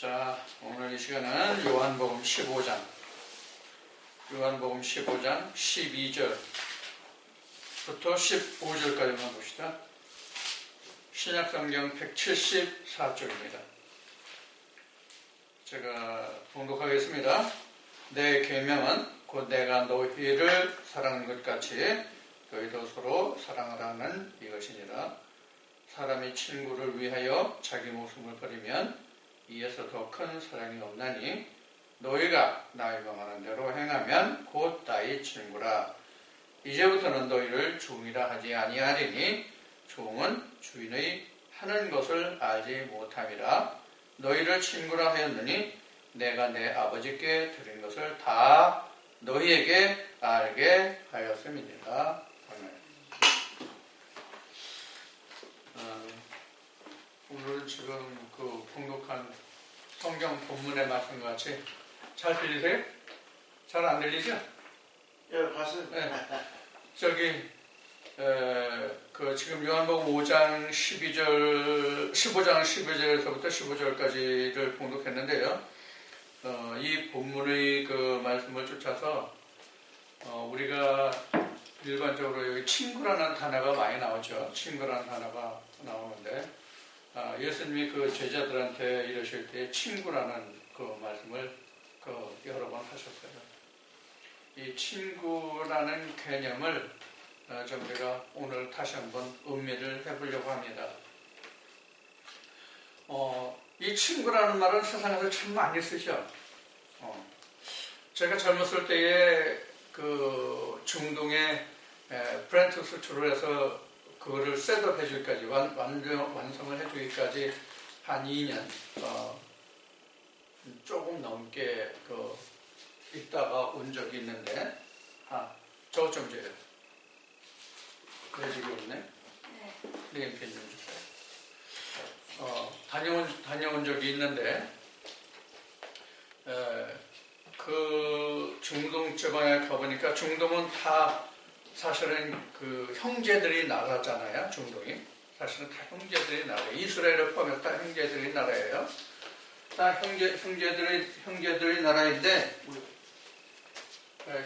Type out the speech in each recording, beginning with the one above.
자, 오늘 이 시간은 요한복음 15장 12절부터 15절까지만 봅시다. 신약성경 174쪽입니다. 제가 봉독하겠습니다. 내 계명은 곧 내가 너희를 사랑하는 것 같이 너희도 서로 사랑하라는 이것이니라. 사람이 친구를 위하여 자기 목숨을 버리면 이에서 더 큰 사랑이 없나니 너희가 나의 명하는 대로 행하면 곧 나의 친구라. 이제부터는 너희를 종이라 하지 아니하리니 종은 주인의 하는 것을 알지 못함이라. 너희를 친구라 하였느니 내가 내 아버지께 드린 것을 다 너희에게 알게 하였음이니라. 아멘. 오늘 지금 그 봉독한 성경 본문의 말씀과 같이 잘 들리세요? 잘 안 들리죠? 예, 봤습니다. 네. 저기 그 지금 요한복음 5장 15장 12절에서부터 15절까지를 봉독했는데요. 이 본문의 그 말씀을 쫓아서 우리가 일반적으로 여기 친구라는 단어가 많이 나오죠. 친구라는 단어가 나오는데 예수님이 그 제자들한테 이러실 때 친구라는 그 말씀을 여러 번 하셨어요. 이 친구라는 개념을 좀 우리가 오늘 다시 한번 음미를 해보려고 합니다. 이 친구라는 말은 세상에서 참 많이 쓰죠. 제가 젊었을 때에 그 중동의 프렌투스 트루에서 그거를 셋업 해주기까지 완성을 해주기까지 한 2년 조금 넘게 있다가 온 적이 있는데 저거 좀 줘요. 그래 지금 없네. 네, 펜 좀 주세요. 다녀온 적이 있는데 그 중동 지방에 가보니까 중동은 다 사실은 그 형제들이 나라잖아요. 중동이 사실은 다 형제들이 나라예요. 이스라엘을 포함해서 다 형제들이 나라예요. 다 형제들이 나라인데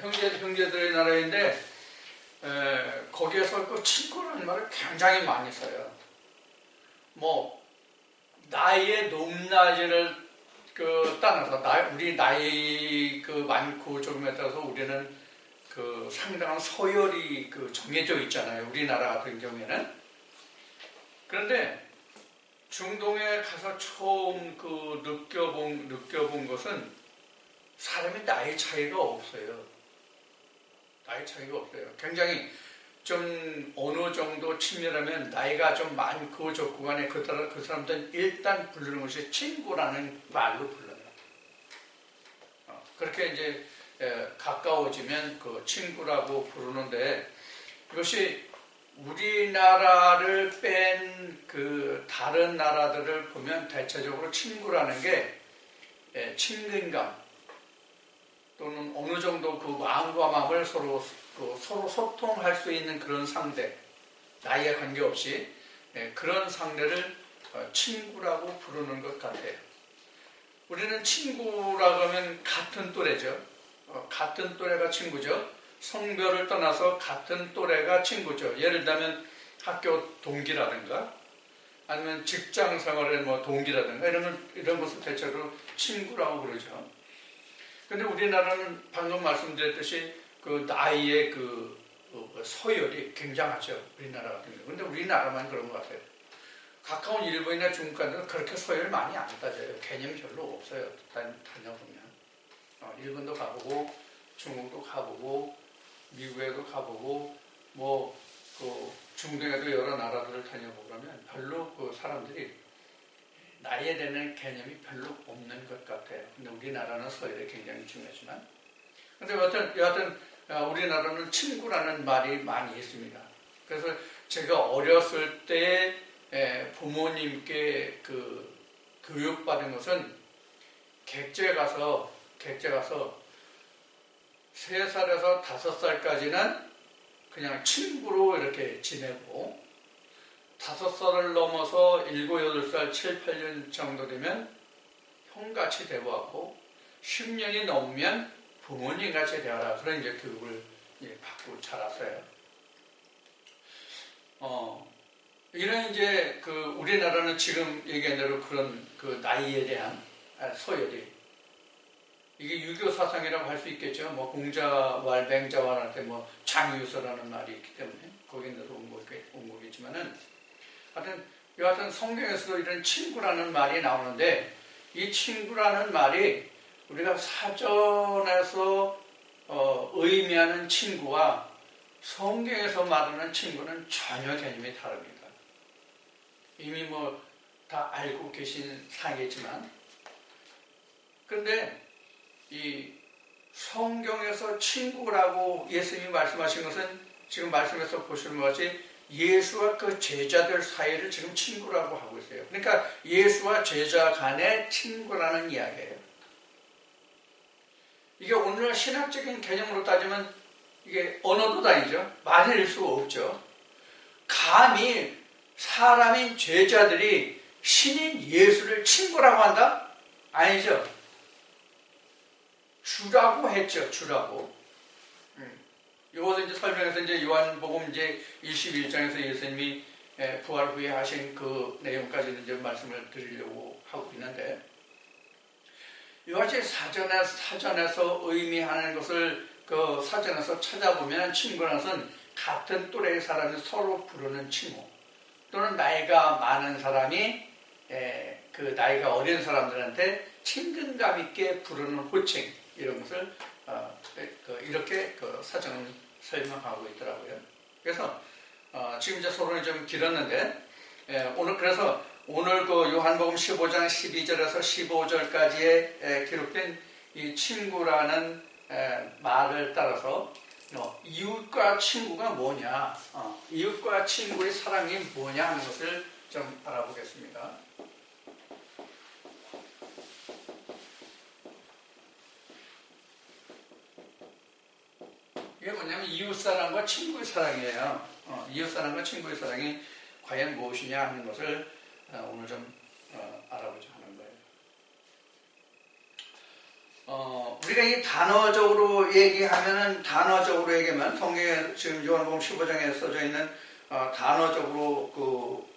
형제들이 나라인데 거기에서 그 친구라는 말을 굉장히 많이 써요. 뭐 나이의 높낮이를 따라서 우리 나이 많고 조금에 따라서 우리는 상당한 서열이 정해져 있잖아요. 우리나라 같은 경우에는. 그런데 중동에 가서 처음 느껴본 것은 사람이 나이 차이가 없어요. 나이 차이가 없어요. 굉장히 좀 어느 정도 친밀하면 나이가 좀 많고 적고 간에 그 사람들은 일단 부르는 것이 친구라는 말로 불러요. 그렇게 이제 가까워지면 그 친구라고 부르는데 이것이 우리나라를 뺀 다른 나라들을 보면 대체적으로 친구라는 게 친근감 또는 어느 정도 그 마음과 마음을 서로 소통할 수 있는 그런 상대, 나이에 관계없이 그런 상대를 친구라고 부르는 것 같아요. 우리는 친구라고 하면 같은 또래죠. 같은 또래가 친구죠. 성별을 떠나서 같은 또래가 친구죠. 예를 들면 학교 동기라든가 아니면 직장 생활의 동기라든가 이런 것을 대체로 친구라고 부르죠. 근데 우리나라는 방금 말씀드렸듯이 나이의 서열이 굉장하죠. 우리나라 같은 경우. 근데 우리나라만 그런 것 같아요. 가까운 일본이나 중국까지는 그렇게 서열 많이 안 따져요. 개념이 별로 없어요. 다녀보면. 일본도 가보고, 중국도 가보고, 미국에도 가보고, 중동에도 여러 나라들을 다녀보고 그러면 별로 사람들이 나이에 대한 개념이 별로 없는 것 같아요. 근데 우리나라는 서열이 굉장히 중요하지만. 근데 여하튼, 우리나라는 친구라는 말이 많이 있습니다. 그래서 제가 어렸을 때 부모님께 교육받은 것은 객지에 가서 3살에서 5살까지는 그냥 친구로 이렇게 지내고 5살을 넘어서 7, 8살, 7, 8년 정도 되면 형같이 대우하고 10년이 넘으면 부모님같이 대하라. 그런 이제 교육을 이제 받고 자랐어요. 이런 이제 그 우리나라는 지금 얘기한 대로 그런 그 나이에 대한 서열이 이게 유교 사상이라고 할 수 있겠죠. 뭐 공자왈 맹자왈한테 뭐 장유서라는 말이 있기 때문에 거기에서 온 거겠지만은 하여튼 여하튼 성경에서도 이런 친구라는 말이 나오는데 이 친구라는 말이 우리가 사전에서 의미하는 친구와 성경에서 말하는 친구는 전혀 개념이 다릅니다. 이미 뭐 다 알고 계신 사항이겠지만 근데 이 성경에서 친구라고 예수님이 말씀하신 것은 지금 말씀에서 보시는 것 같이 예수와 그 제자들 사이를 지금 친구라고 하고 있어요. 그러니까 예수와 제자 간의 친구라는 이야기예요. 이게 오늘날 신학적인 개념으로 따지면 이게 언어도 다니죠. 말을 수가 없죠. 감히 사람인 제자들이 신인 예수를 친구라고 한다? 아니죠. 주라고 했죠. 주라고. 이것을 이제 설명해서 이제 요한복음 이제 21장에서 예수님이 부활 후에 하신 그 내용까지는 이제 말씀을 드리려고 하고 있는데 이것이 사전에서 의미하는 것을 그 사전에서 찾아보면 친구라는 것은 같은 또래의 사람이 서로 부르는 친구 또는 나이가 많은 사람이 그 나이가 어린 사람들한테 친근감 있게 부르는 호칭 이런 것을 이렇게 그 사전은 설명하고 있더라고요. 그래서 지금 이제 서론이 좀 길었는데 그래서 오늘 그 요한복음 15장 12절에서 15절까지에 기록된 이 친구라는 말을 따라서 이웃과 친구가 뭐냐, 이웃과 친구의 사랑이 뭐냐 하는 것을 좀 알아보겠습니다. 이게 뭐냐면 이웃사랑과 친구의 사랑이에요. 이웃사랑과 친구의 사랑이 과연 무엇이냐 하는 것을 오늘 좀 알아보자 하는 거예요. 우리가 이 단어적으로 얘기하면 성경에 지금 요한복음 15장에 써져 있는 단어적으로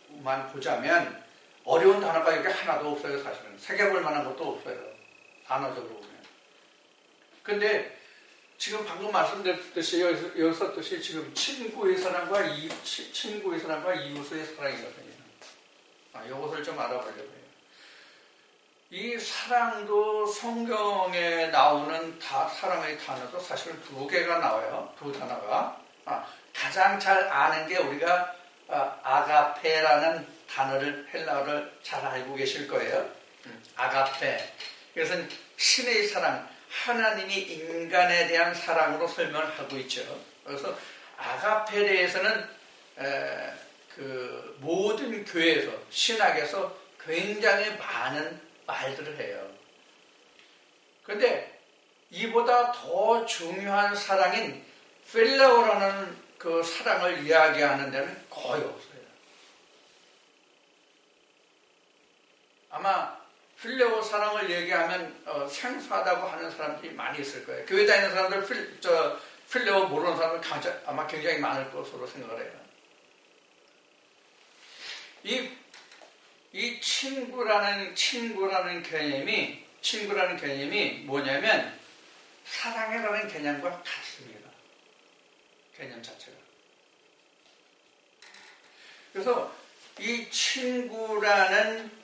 그만 보자면 어려운 단어가 여기 하나도 없어요. 사실은 새겨볼 만한 것도 없어요. 단어적으로 보면. 근데 지금 방금 말씀드렸듯이 여기서 뜻이 지금 친구의 사랑과 이웃의 사랑이거든요. 이것을 좀 알아보려고 해요. 이 사랑도 성경에 나오는 사랑의 단어도 사실은 두 개가 나와요. 두 단어가. 가장 잘 아는 게 우리가 아가페라는 단어를 헬라어를 잘 알고 계실 거예요. 아가페. 이것은 신의 사랑, 하나님이 인간에 대한 사랑으로 설명을 하고 있죠. 그래서 아가페에 대해서는 그 모든 교회에서 신학에서 굉장히 많은 말들을 해요. 그런데 이보다 더 중요한 사랑인 필레오라는 그 사랑을 이야기하는 데는 거의 없어요. 아마 필레오 사랑을 얘기하면 생소하다고 하는 사람들이 많이 있을 거예요. 교회 다니는 사람들 필레오 모르는 사람들 아마 굉장히 많을 것으로 생각을 해요. 이 친구라는 개념이 뭐냐면 사랑이라는 개념과 같습니다. 개념 자체가. 그래서 이 친구라는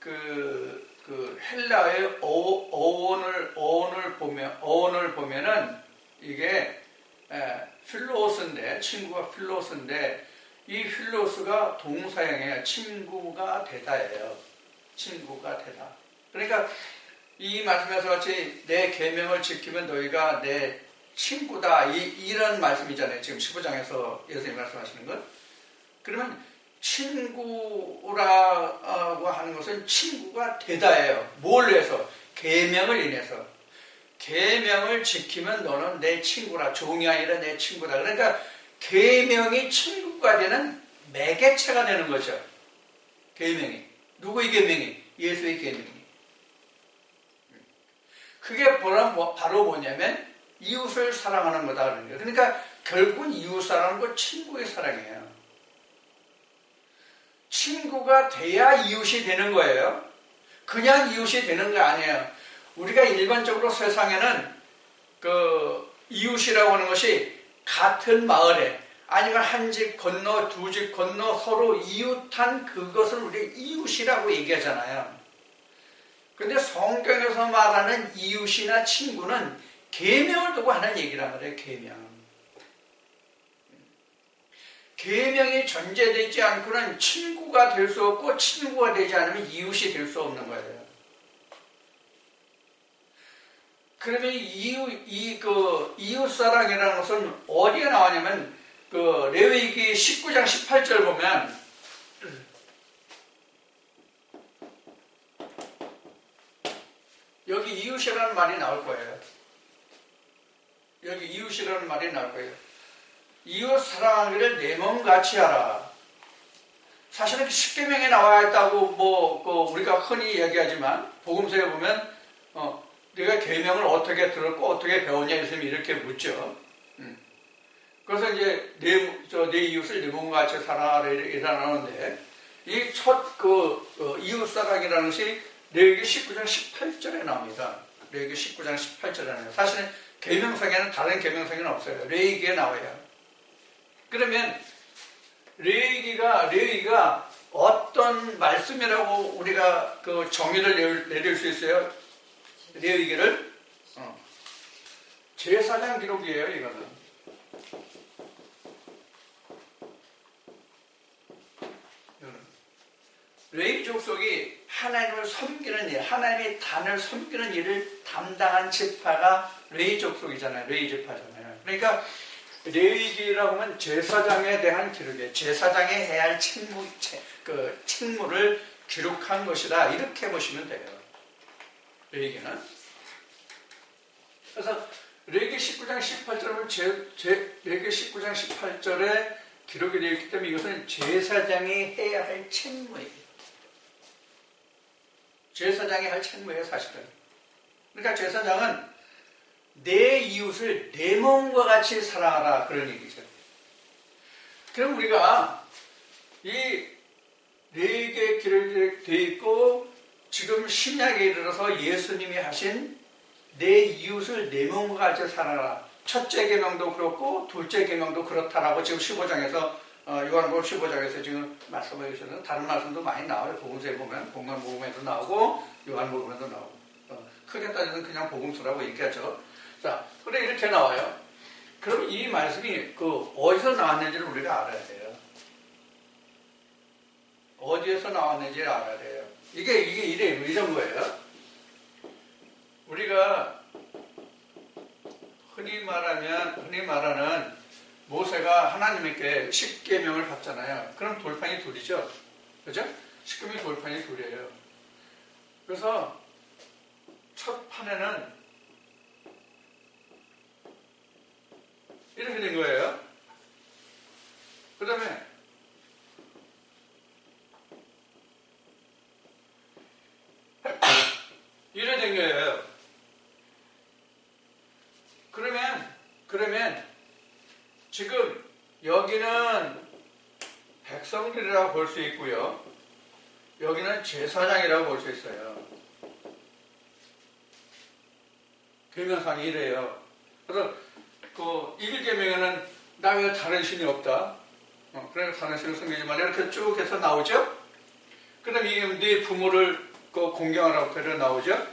그 헬라어의 어원을 보면은 이게 필로스인데 친구가 필로스인데 이 필로스가 동사형이에요. 친구가 되다예요. 친구가 되다. 그러니까 이 말씀에서 같이 내 계명을 지키면 너희가 내 친구다. 이런 말씀이잖아요. 지금 15장에서 예수님이 말씀하시는 것. 그러면 친구라고 하는 것은 친구가 되다예요. 뭘 위해서? 계명을 인해서. 계명을 지키면 너는 내 친구라. 종이 아니라 내 친구다. 그러니까 계명이 친구가 되는 매개체가 되는 거죠. 계명이. 누구의 계명이? 예수의 계명이. 그게 바로 뭐냐면 이웃을 사랑하는 거다 그러는 거예요. 그러니까 결국은 이웃 사랑은 그 친구의 사랑이에요. 친구가 돼야 이웃이 되는 거예요. 그냥 이웃이 되는 거 아니에요. 우리가 일반적으로 세상에는 그 이웃이라고 하는 것이 같은 마을에 아니면 한 집 건너 두 집 건너 서로 이웃한 그것을 우리 이웃이라고 얘기하잖아요. 근데 성경에서 말하는 이웃이나 친구는 계명을 두고 하는 얘기란 말이에요. 계명이 존재되지 않고는 친구가 될 수 없고 친구가 되지 않으면 이웃이 될 수 없는 거예요. 그러면 이웃사랑이라는 것은 어디에 나오냐면 그 레위기 19장 18절 보면 여기 이웃이라는 말이 나올 거예요. 여기 이웃이라는 말이 나올 거예요. 이웃 사랑하기를 내 몸같이 하라. 사실은 십계명에 나와 있다고 우리가 흔히 이야기하지만 복음서에 보면 네가 계명을 어떻게 들었고 어떻게 배웠냐 이렇게 묻죠. 그래서 이제 내 이웃을 내 몸같이 살아라 이러는데 이 첫 이웃 사랑이라는 것이 레위기 19장 18절에 나옵니다. 레위기 19장 18절에 나와요. 사실은 계명상에는 다른 계명상에는 없어요. 레위기에 나와요. 그러면 레위기가 어떤 말씀이라고 우리가 그 정의를 내릴 수 있어요? 레위기를 제사장 기록이에요. 이거는 레위 족속이 하나님을 섬기는 일, 하나님의 단을 섬기는 일을 담당한 지파가 레위 족속이잖아요. 레위 지파잖아요. 그러니까 레위기라고 하면 제사장에 대한 기록이에요. 제사장이 해야 할 책무를 기록한 것이다. 이렇게 보시면 돼요. 레위기는. 그래서 레위기 19장 18절은 레위기 19장 18절에 기록이 되어 있기 때문에 이것은 제사장이 해야 할 책무예요. 제사장이 할 책무예요, 사실은. 그러니까 제사장은 내 이웃을 내 몸과 같이 사랑하라 그런 얘기죠. 그럼 우리가 이 레위기에 기록이 되어 있고 지금 신약에 이르러서 예수님이 하신 내 이웃을 내 몸과 같이 사랑하라. 첫째 계명도 그렇고 둘째 계명도 그렇다라고 지금 15장에서 요한복음 15장에서 지금 말씀해 주셨는데 다른 말씀도 많이 나와요. 복음서에 보면 복음에도 나오고 요한복음에도 나오고 크게 따지면 그냥 복음서라고 얘기하죠. 자, 그래 이렇게 나와요. 그럼 이 말씀이 어디서 나왔는지를 우리가 알아야 돼요. 어디에서 나왔는지를 알아야 돼요. 이게 이런 거예요. 우리가 흔히 말하는 모세가 하나님께 십계명을 받잖아요. 그럼 돌판이 둘이죠. 그죠? 십계명이 돌판이 둘이에요. 그래서 첫 판에는 이렇게 된 거예요. 그 다음에 이렇게 된 거예요. 그러면 지금 여기는 백성들이라고 볼 수 있고요. 여기는 제사장이라고 볼 수 있어요. 계명상이 이래요. 그래서 그 1계명에는 나 외에 다른 신이 없다. 그래서 다른 신을 섬기지 말라. 이렇게 쭉 해서 나오죠. 그 다음에 이게 네 부모를 공경하라고 데려 나오죠.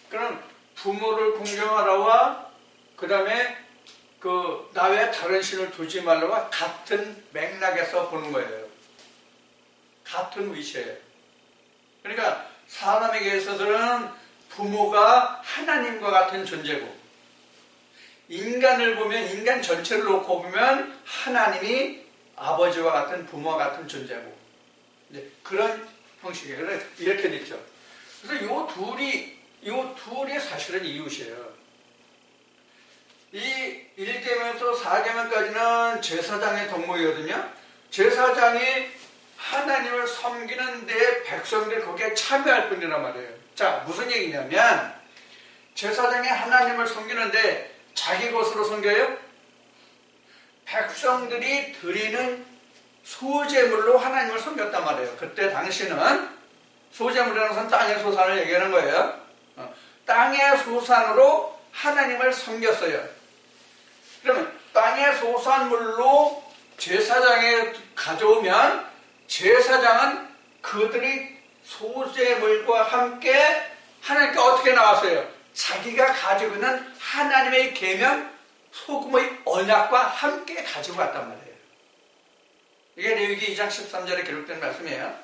그럼 부모를 공경하라와 그 다음에 나 외에 다른 신을 두지 말라와 같은 맥락에서 보는 거예요. 같은 위치예요. 그러니까 사람에게 있어서는 부모가 하나님과 같은 존재고 인간을 보면 인간 전체를 놓고 보면 하나님이 아버지와 같은 부모와 같은 존재고 이제 그런 형식이에요. 그래서 이렇게 됐죠. 그래서 요 둘이 사실은 이웃이에요. 이 1계명에서 4계명까지는 제사장의 동목이거든요. 제사장이 하나님을 섬기는데 백성들이 거기에 참여할 뿐이란 말이에요. 자, 무슨 얘기냐면 제사장이 하나님을 섬기는데 자기 것으로 섬겨요? 백성들이 드리는 소제물로 하나님을 섬겼단 말이에요. 그때 당시는 소제물이라는 것은 땅의 소산을 얘기하는 거예요. 땅의 소산으로 하나님을 섬겼어요. 그러면 땅의 소산물로 제사장에 가져오면 제사장은 그들이 소제물과 함께 하나님께 어떻게 나왔어요? 자기가 가지고 있는 하나님의 계명, 소금의 언약과 함께 가지고 갔단 말이에요. 이게 레위기 2장 13절에 기록된 말씀이에요.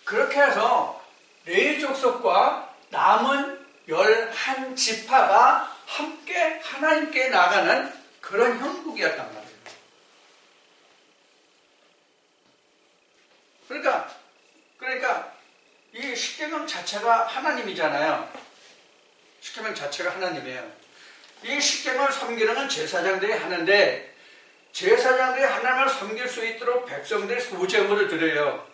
그렇게 해서 레위 족속과 남은 11지파가 함께 하나님께 나가는 그런 형국이었단 말이에요. 그러니까 이 십계명 자체가 하나님이잖아요. 십계명 자체가 하나님이에요. 이 십계명을 섬기는 건 제사장들이 하는데 제사장들이 하나님을 섬길 수 있도록 백성들이 소제물을 드려요.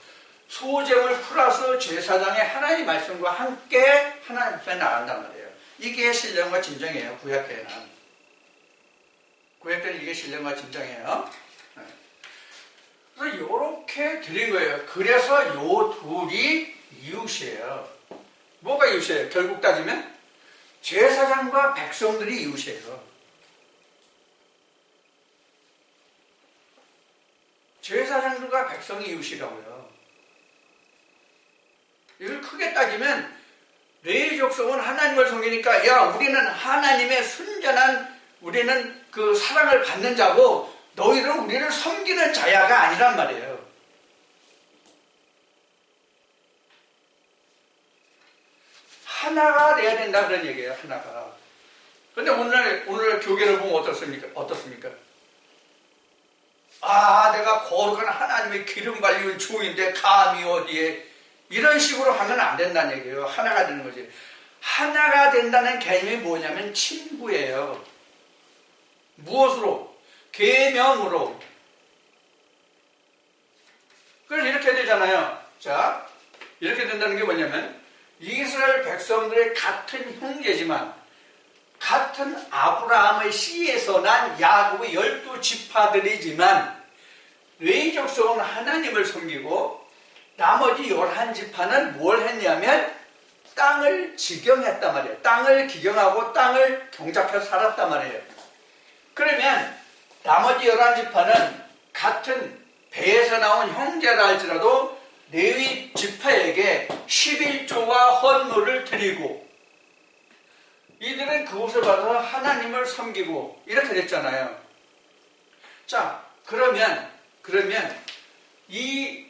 소제물 플러스 제사장의 하나님의 말씀과 함께 하나님 앞에 나간단 말이에요. 이게 신령과 진정이에요. 구약때는. 구약때는 이게 신령과 진정이에요. 그래서 이렇게 드린 거예요. 그래서 요 둘이 이웃이에요. 뭐가 이웃이에요? 결국 따지면 제사장과 백성들이 이웃이에요. 제사장들과 백성이 이웃이라고요. 이걸 크게 따지면 레위 족속은 하나님을 섬기니까 야 우리는 하나님의 순전한 우리는 그 사랑을 받는 자고 너희는 우리를 섬기는 자야가 아니란 말이에요. 하나가 돼야 된다 그런 얘기예요. 하나가. 근데 오늘 교계를 보면 어떻습니까? 아 내가 거룩한 하나님의 기름 발리는 종인데 감히 어디에 이런 식으로 하면 안 된다는 얘기예요. 하나가 되는 거지. 하나가 된다는 개념이 뭐냐면 친구예요. 무엇으로? 계명으로. 그래서 이렇게 되잖아요. 자, 이렇게 된다는 게 뭐냐면 이스라엘 백성들의 같은 형제지만 같은 아브라함의 씨에서 난 야곱의 12지파들이지만 레위 족속은 하나님을 섬기고 나머지 11지파는 뭘 했냐면 땅을 직영했단 말이에요. 땅을 기경하고 땅을 경작해서 살았단 말이에요. 그러면 나머지 11지파는 같은 배에서 나온 형제라 할지라도 레위 지파에게 11조와 헌물을 드리고 이들은 그곳을 받아서 하나님을 섬기고 이렇게 됐잖아요. 자, 그러면 이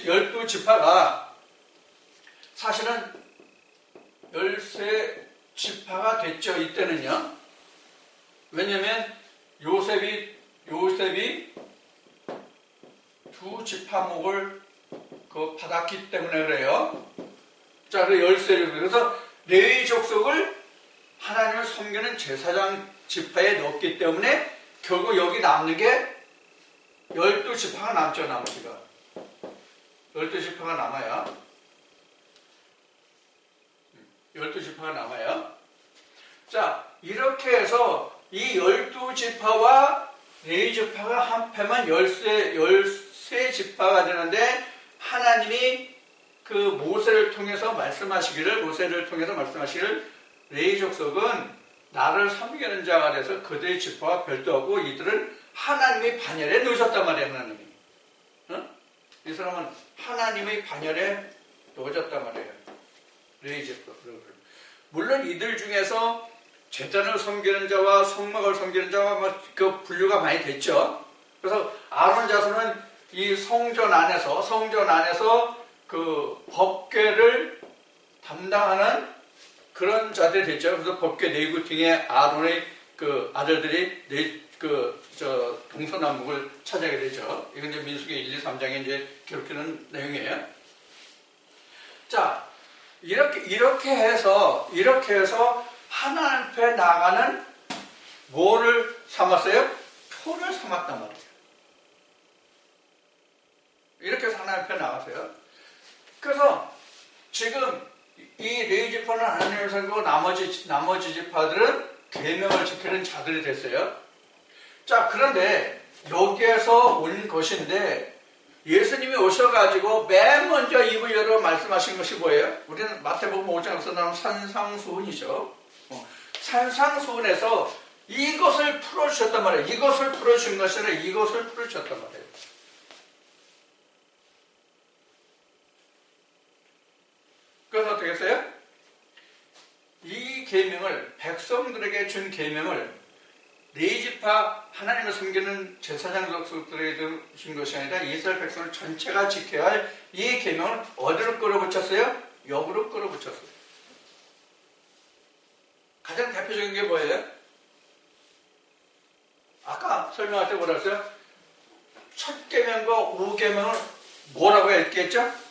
12지파가 사실은 13지파가 됐죠. 이때는요. 왜냐면 요셉이 두 지파목을 받았기 때문에 그래요. 자, 그래서 레위 족속을 하나님을 섬기는 제사장 지파에 넣었기 때문에 결국 여기 남는 게 12지파가 남죠. 나머지가 12지파가 남아요. 12지파가 남아요. 자, 이렇게 해서 이 12지파와 레위 지파가 합하면 13지파가 되는데 하나님이 그 모세를 통해서 말씀하시기를 레위 족속은 나를 섬기는 자가 돼서 그들의 지파와 별도하고 이들은 하나님의 반열에 놓으셨단 말이에요. 하나님이. 이 사람은 하나님의 반열에 놓아졌단 말이에요. 레위 족속. 물론 이들 중에서 제단을 섬기는 자와 성막을 섬기는 자와 그 분류가 많이 됐죠. 그래서 아론 자손은 이 성전 안에서 그 법궤를 담당하는 그런 자들이 됐죠. 그래서 법궤 내구팅에 아론의 그 아들들이 동서남북을 차지하게 되죠. 이건 이제 민수기 1, 2, 3장에 이제 기록되는 내용이에요. 자, 이렇게 해서 하나님 앞에 나가는 뭐를 삼았어요? 표를 삼았단 말이에요. 이렇게 해서 하나님 앞에 나갔어요. 그래서 지금 이 레위 지파는 하나님을 섬기고 나머지 지파들은 계명을 지키는 자들이 됐어요. 자, 그런데 여기에서 온 것인데 예수님이 오셔가지고 맨 먼저 입을 열어 말씀하신 것이 뭐예요? 우리는 마태복음 5장에서 나오는 산상수훈이죠. 산상수훈에서 이것을 풀어주셨단 말이에요. 이것을 풀어주신 것이 아니라 이것을 풀어주셨단 말이에요. 그래서 어떻게 했어요? 이 계명을, 백성들에게 준 계명을 레위지파 하나님을 섬기는 제사장 족속들에게 준 것이 아니라 이스라엘 백성을 전체가 지켜야 할 이 계명을 어디로 끌어붙였어요? 역으로 끌어붙였어요. 가장 대표적인 게 뭐예요? 아까 설명할 때 뭐라 했어요? 첫 계명과 오 계명을 뭐라고 했겠죠?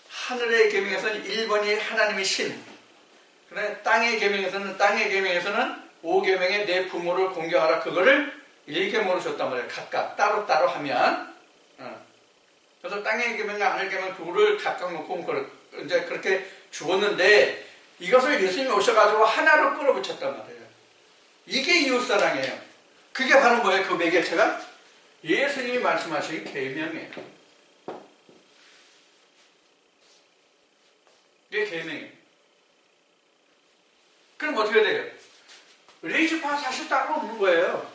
하늘의 계명에서는 1번이 하나님의 신, 그래 땅의 계명에서는 5계명에 내 부모를 공경하라, 그거를 1계명으로 줬단 말이에요. 각각 따로따로 하면. 그래서 땅의 계명과 하늘 계명 둘을 각각 놓고 이제 그렇게 주었는데 이것을 예수님이 오셔가지고 하나로 끌어붙였단 말이에요. 이게 이웃사랑이에요. 그게 바로 뭐예요? 그 매개체가? 예수님이 말씀하신 계명이에요. 이게 계명이에요. 그럼 어떻게 돼요? 레위지파는 사실 따로 없는 거예요.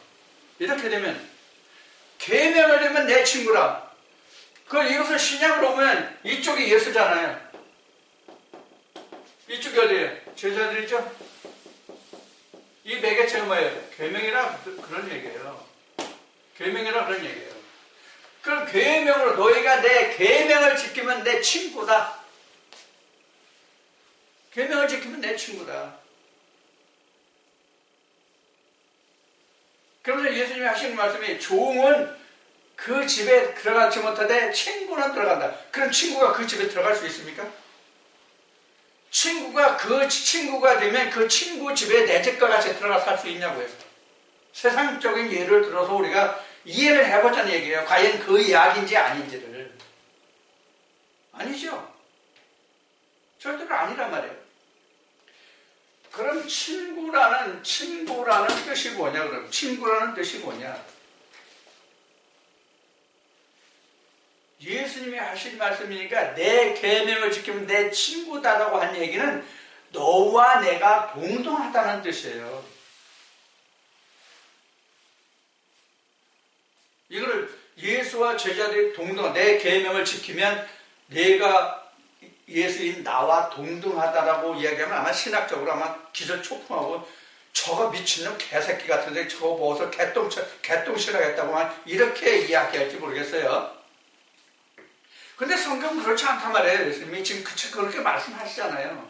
이렇게 되면 계명을 되면 내 친구라. 이것을 신약으로 보면 이쪽이 예수잖아요. 이쪽이 어디예요? 제자들이죠? 이 매개체가 뭐예요? 계명이라 그런 얘기예요. 계명이라 그런 얘기예요. 그럼 계명으로 너희가 내 계명을 지키면 내 친구다. 계명을 지키면 내 친구다. 그러면서 예수님이 하시는 말씀이 종은 그 집에 들어가지 못하되 친구는 들어간다. 그럼 친구가 그 집에 들어갈 수 있습니까? 친구가 되면 그 친구 집에 내 집과 같이 들어가 살 수 있냐고요. 세상적인 예를 들어서 우리가 이해를 해보자는 얘기예요. 과연 그 이야기인지 아닌지를. 아니죠. 절대로 아니란 말이에요. 그럼 친구라는 뜻이 뭐냐? 그럼 친구라는 뜻이 뭐냐? 예수님이 하신 말씀이니까 내 계명을 지키면 내 친구다라고 한 얘기는 너와 내가 동등하다는 뜻이에요. 이거를 예수와 제자들이 내 계명을 지키면 내가 예수인 나와 동등하다라고 이야기하면 아마 신학적으로 아마 기절초풍하고 저거 미친놈 개새끼 같은데 저거 보고서 개똥실하겠다고 이렇게 이야기할지 모르겠어요. 근데 성경은 그렇지 않단 말이에요. 예수님이 지금 그렇게 말씀하시잖아요.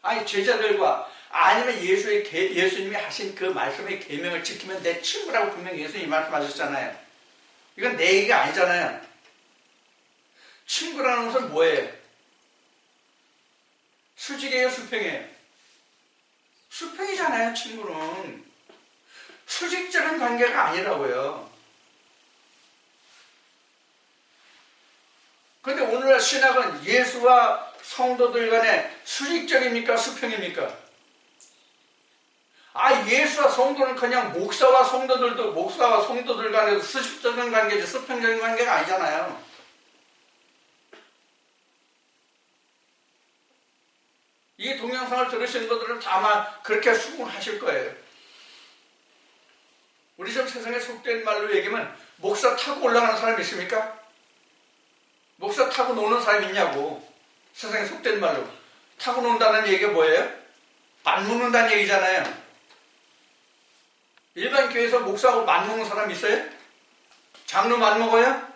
아니 제자들과 아니면 예수님이 하신 그 말씀의 계명을 지키면 내 친구라고 분명히 예수님이 말씀하셨잖아요. 이건 내 얘기가 아니잖아요. 친구라는 것은 뭐예요? 수직이에요, 수평이에요? 수평이잖아요, 친구는. 수직적인 관계가 아니라고요. 그런데 오늘날 신학은 예수와 성도들 간에 수직적입니까? 수평입니까? 예수와 성도는 그냥 목사와 성도들 간에도 수직적인 관계지 수평적인 관계가 아니잖아요. 이 동영상을 들으시는 분들은 다만 그렇게 수긍하실 거예요. 우리 좀 세상에 속된 말로 얘기하면 목사 타고 올라가는 사람 있습니까? 목사 타고 노는 사람 있냐고. 세상에 속된 말로. 타고 논다는 얘기가 뭐예요? 맞먹는다는 얘기잖아요. 일반 교회에서 목사하고 맞먹는 사람 있어요? 장로 맞먹어요?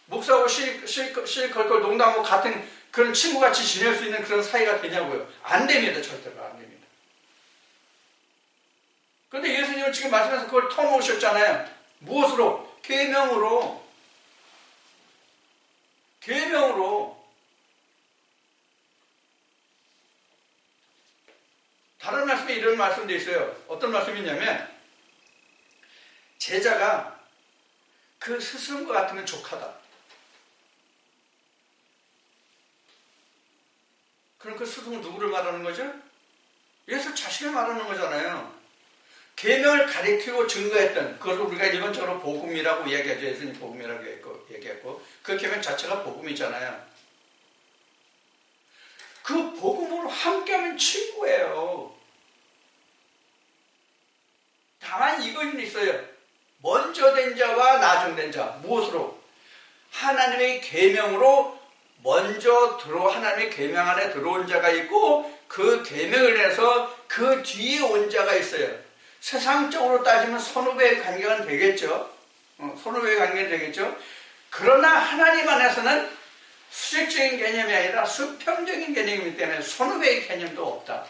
목사하고 실컷 농담하고 같은 그런 친구같이 지낼 수 있는 그런 사이가 되냐고요. 안 됩니다. 절대로 안 됩니다. 그런데 예수님은 지금 말씀해서 그걸 터놓으셨잖아요. 무엇으로? 계명으로. 다른 말씀에 이런 말씀도 있어요. 어떤 말씀이 있냐면 제자가 그 스승과 같으면 족하다. 그럼 그 스승은 누구를 말하는 거죠? 예수 자신을 말하는 거잖아요. 계명을 가리키고 증거했던, 그걸 우리가 일반적으로 복음이라고 얘기하죠. 예수님 복음이라고 얘기했고, 그 계명 자체가 복음이잖아요. 그 복음으로 함께하면 친구예요. 다만 이건 있어요. 먼저 된 자와 나중된 자. 무엇으로? 하나님의 계명으로 먼저 하나님의 계명 안에 들어온 자가 있고, 그 계명을 해서 그 뒤에 온 자가 있어요. 세상적으로 따지면 선후배의 관계는 되겠죠. 선후배의 관계는 되겠죠. 그러나 하나님 안에서는 수직적인 개념이 아니라 수평적인 개념이기 때문에 선후배의 개념도 없다.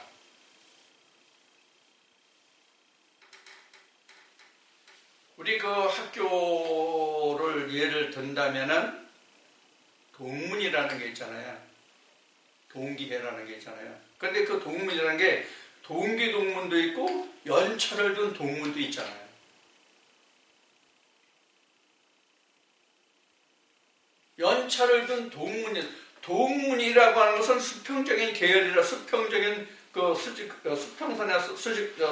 우리 그 학교를 예를 든다면은 동문이라는 게 있잖아요. 동기회라는 게 있잖아요. 그런데 그 동문이라는 게 동기 동문도 있고 연차를 둔 동문도 있잖아요. 연차를 둔 동문이라고 하는 것은 수평적인 계열이라 수평적인 그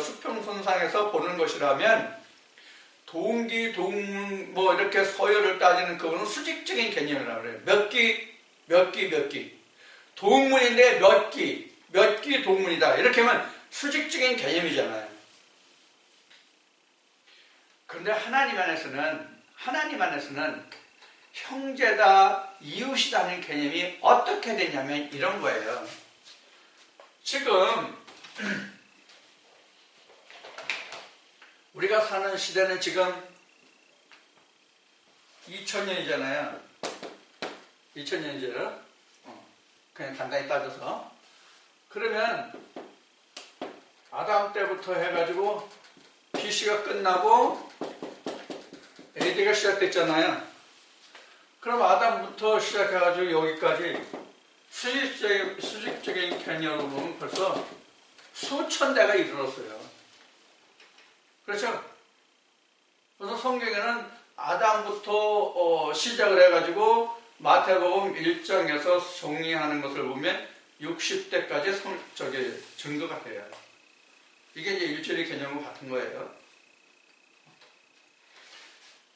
수평선상에서 보는 것이라면 동기, 동문, 뭐 이렇게 서열을 따지는 그거는 수직적인 개념이라고 그래요. 몇 기. 동문인데 몇 기 동문이다. 이렇게 하면 수직적인 개념이잖아요. 그런데 하나님 안에서는 형제다, 이웃이라는 개념이 어떻게 되냐면 이런 거예요. 지금 우리가 사는 시대는 지금 2000년이잖아요. 2000년이죠. 그냥 간단히 따져서. 그러면 아담 때부터 해가지고 BC가 끝나고 AD가 시작됐잖아요. 그럼 아담부터 시작해가지고 여기까지 수직적인 개념으로 보면 벌써 수천 대가 이르렀어요. 그렇죠? 그래서 성경에는 아담부터 시작을 해가지고 마태복음 1장에서 정리하는 것을 보면 60대까지 증거가 돼요. 이게 이제 일주일의 개념과 같은 거예요.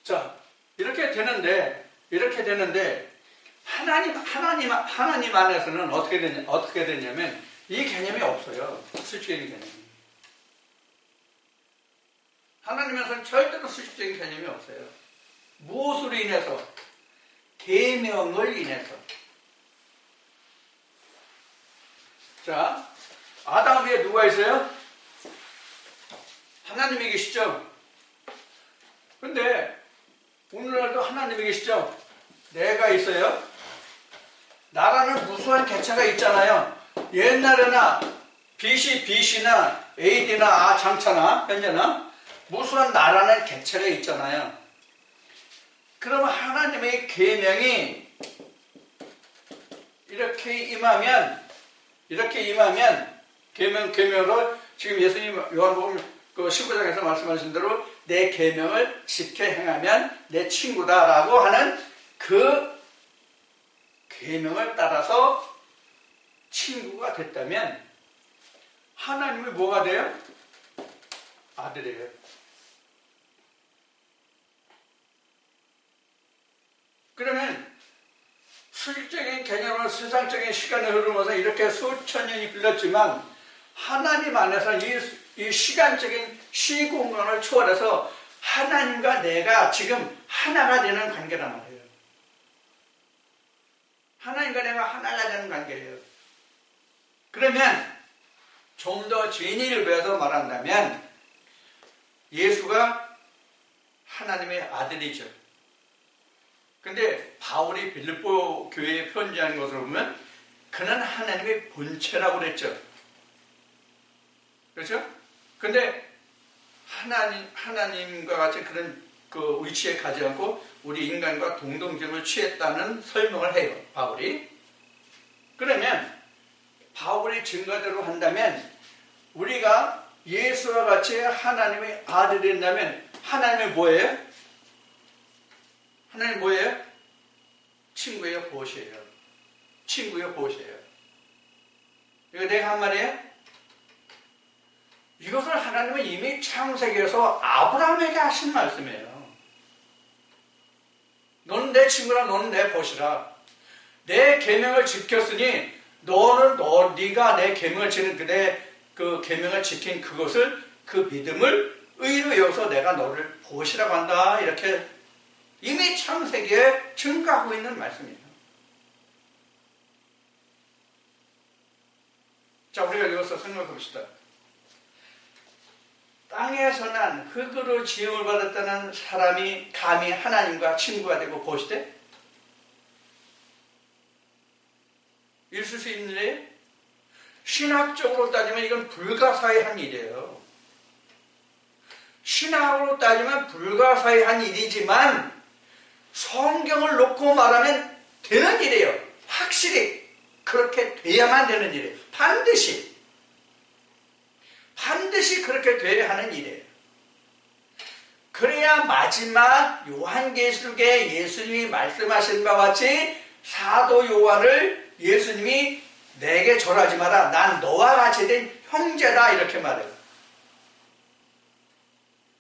자, 이렇게 되는데 하나님 안에서는 어떻게 되냐면 이 개념이 없어요. 수직적인 개념이. 하나님에서는 절대로 수직적인 개념이 없어요. 무엇으로 인해서? 계명을 인해서. 자, 아담 위에 누가 있어요? 하나님이 계시죠? 근데 오늘날도 하나님이 계시죠? 내가 있어요? 나라는 무수한 개체가 있잖아요. 옛날에나 BC나 AD나 장차나 현재나 무수한 나라는 개체가 있잖아요. 그러면 하나님의 계명이 이렇게 임하면 계명으로 지금 예수님 요한복음 그 19장에서 말씀하신 대로 내 계명을 지켜 행하면 내 친구다라고 하는 그 계명을 따라서 친구가 됐다면 하나님이 뭐가 돼요? 아들이에요. 그러면 수직적인 개념으로 세상적인 시간이 흐르면서 이렇게 수천 년이 흘렀지만 하나님 안에서 이 시간적인 시공간을 초월해서 하나님과 내가 지금 하나가 되는 관계란 말이에요. 하나님과 내가 하나가 되는 관계예요. 그러면 좀 더 진리를 배워서 말한다면 예수가 하나님의 아들이죠. 근데 바울이 빌립보 교회에 편지한 것을 보면 그는 하나님의 본체라고 그랬죠. 그렇죠? 근데 하나님과 같이 그런 그 위치에 가지 않고 우리 인간과 동등점을 취했다는 설명을 해요, 바울이. 그러면 바울의 증거대로 한다면 우리가 예수와 같이 하나님의 아들이 된다면 하나님이 뭐예요? 하나님 뭐예요? 친구예요, 보호시예요. 친구예요, 보호시예요. 이거 내가 한 말이에요? 이것을 하나님은 이미 창세기에서 아브라함에게 하신 말씀이에요. 너는 내 친구라, 너는 내 보시라. 내 계명을 지켰으니 네가 내 계명을 지는 그 계명을 지킨 그것을 그 믿음을 의로 여기서 내가 너를 보시라고 한다. 이렇게 이미 창세기에 증거하고 있는 말씀이에요. 자, 우리가 이것을 생각해 봅시다. 땅에서 난 흙으로 지음을 받았다는 사람이 감히 하나님과 친구가 되고 보시되 있을 수 있는 일이에요? 신학적으로 따지면 이건 불가사의한 일이에요. 신학으로 따지면 불가사의한 일이지만 성경을 놓고 말하면 되는 일이에요. 확실히 그렇게 돼야만 되는 일이에요. 반드시 그렇게 돼야 하는 일이에요. 그래야 마지막 요한계시록에 예수님이 말씀하신 바와 같이 사도 요한을 예수님이 내게 절하지 마라. 난 너와 같이 된 형제다. 이렇게 말해요.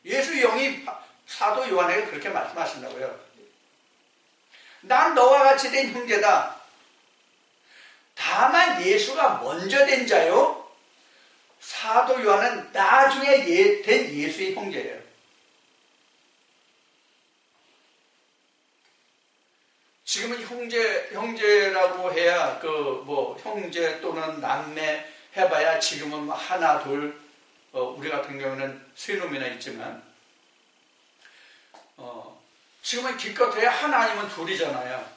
예수 영이 사도 요한에게 그렇게 말씀하신다고요. 난 너와 같이 된 형제다. 다만 예수가 먼저 된 자요. 사도 요한은 나중에 된 예수의 형제예요. 지금은 형제라고 해야 형제 또는 남매 해봐야 지금은 하나 둘 우리 같은 경우는 세 놈이나 있지만 지금은 기껏해야 하나 아니면 둘이잖아요.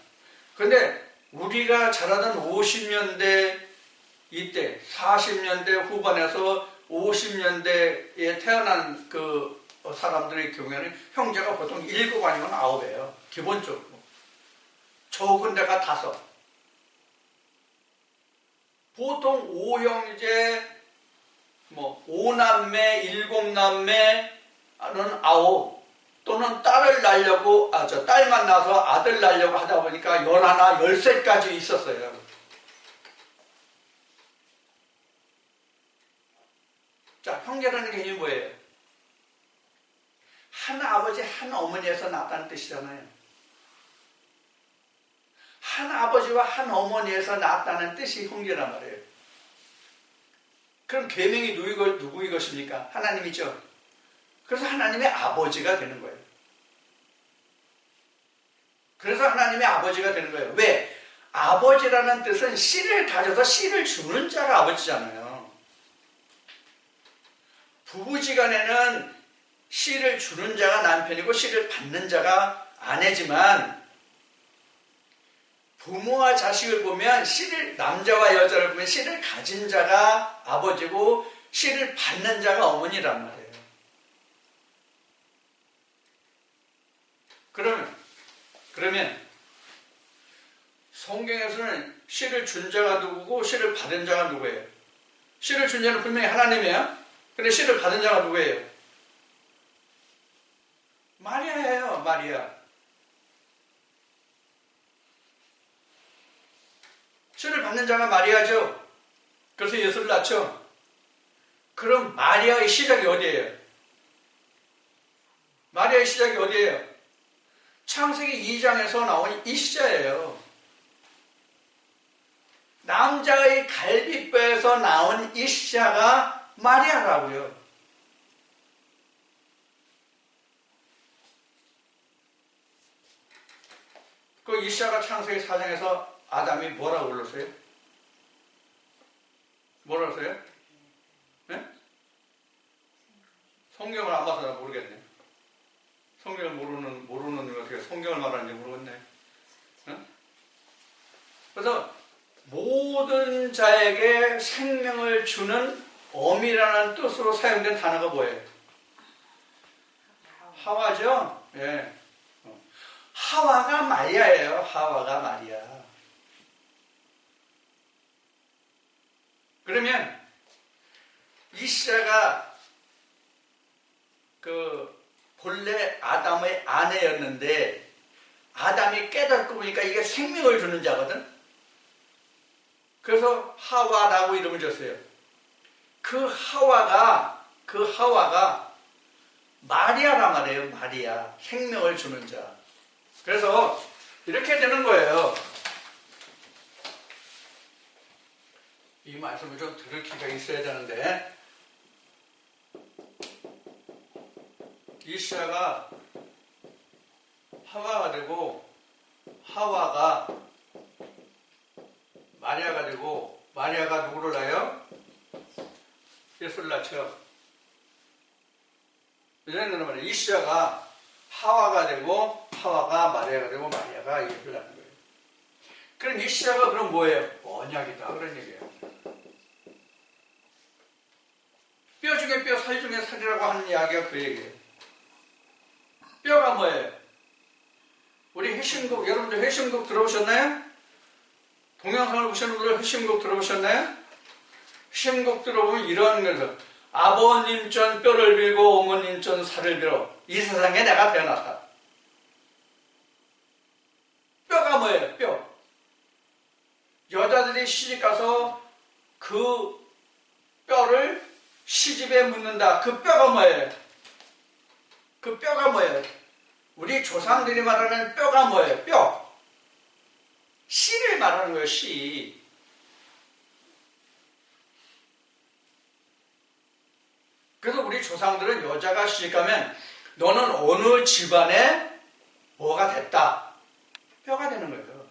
근데 우리가 자라던 50년대 이때 40년대 후반에서 50년대에 태어난 그 사람들의 경우에는 형제가 보통 7 아니면 9이에요. 기본적으로. 적은 데가 5. 보통 5형제, 5남매, 7남매는 9. 또는 딸을 낳으려고, 딸만 낳아서 아들 낳으려고 하다 보니까 11, 13까지 있었어요. 자, 형제라는 개념이 뭐예요? 한 아버지, 한 어머니에서 낳았다는 뜻이잖아요. 한 아버지와 한 어머니에서 낳았다는 뜻이 형제란 말이에요. 그럼 계명이 누구의 것입니까? 하나님이죠. 그래서 하나님의 아버지가 되는 거예요. 그래서 하나님의 아버지가 되는 거예요. 왜? 아버지라는 뜻은 씨를 가져서 씨를 주는 자가 아버지잖아요. 부부지간에는 씨를 주는 자가 남편이고 씨를 받는 자가 아내지만 부모와 자식을 보면 남자와 여자를 보면 씨를 가진 자가 아버지고 씨를 받는 자가 어머니란 말이에요. 그러면 성경에서는 씨를 준 자가 누구고 씨를 받은 자가 누구예요? 씨를 준 자는 분명히 하나님이에요. 근데 씨를 받은 자가 누구예요? 마리아예요. 마리아. 씨를 받는 자가 마리아죠. 그래서 예수를 낳죠. 그럼 마리아의 시작이 어디예요? 마리아의 시작이 어디예요? 창세기 2장에서 나온 이 시자예요. 남자의 갈비뼈에서 나온 이 시자가 마리아라고요. 그 이 시자가 창세기 4장에서 아담이 뭐라고 불렀어요? 뭐라고 했어요? 네? 성경을 안 봐서 잘 모르겠네. 성경을 모르는 어떻게 성경을 말하는지 모르겠네. 네? 그래서 모든 자에게 생명을 주는 어미라는 뜻으로 사용된 단어가 뭐예요? 하와죠? 예. 네. 하와가 마리아예요. 하와가 마리아. 그러면 이 시자가 본래 아담의 아내였는데 아담이 깨닫고 보니까 이게 생명을 주는 자거든. 그래서 하와라고 이름을 줬어요. 그 하와가 마리아란 말이에요. 마리아. 생명을 주는 자. 그래서 이렇게 되는 거예요. 이 말씀을 좀 들을 기회가 있어야 되는데, 이시아가 하와가 되고, 하와가 마리아가 되고, 마리아가 누구를 낳아요? 예수를 낳죠. 이런 말이에요. 이시아가 하와가 되고, 하와가 마리아가 되고, 마리아가 예수를 낳는 거예요. 그럼 이시아가 그럼 뭐예요? 언약이다. 그런 얘기예요. 뼈 중에 뼈, 살 중에 살이라고 하는 이야기가 그 얘기예요. 뼈가 뭐예요? 우리 회심곡, 여러분들 회심곡 들어보셨나요? 동영상을 보시는 분들 회심곡 들어보셨나요? 회심곡 들어보면 이런 거죠. 아버님 전 뼈를 빌고 어머님 전 살을 빌어 이 세상에 내가 태어났다. 뼈가 뭐예요? 뼈. 여자들이 시집가서 그 뼈를 시집에 묻는다. 그 뼈가 뭐예요? 그 뼈가 뭐예요? 우리 조상들이 말하는 뼈가 뭐예요? 뼈. 씨를 말하는 거예요. 씨. 그래서 우리 조상들은 여자가 시집가면 너는 어느 집안에 뭐가 됐다. 뼈가 되는 거예요.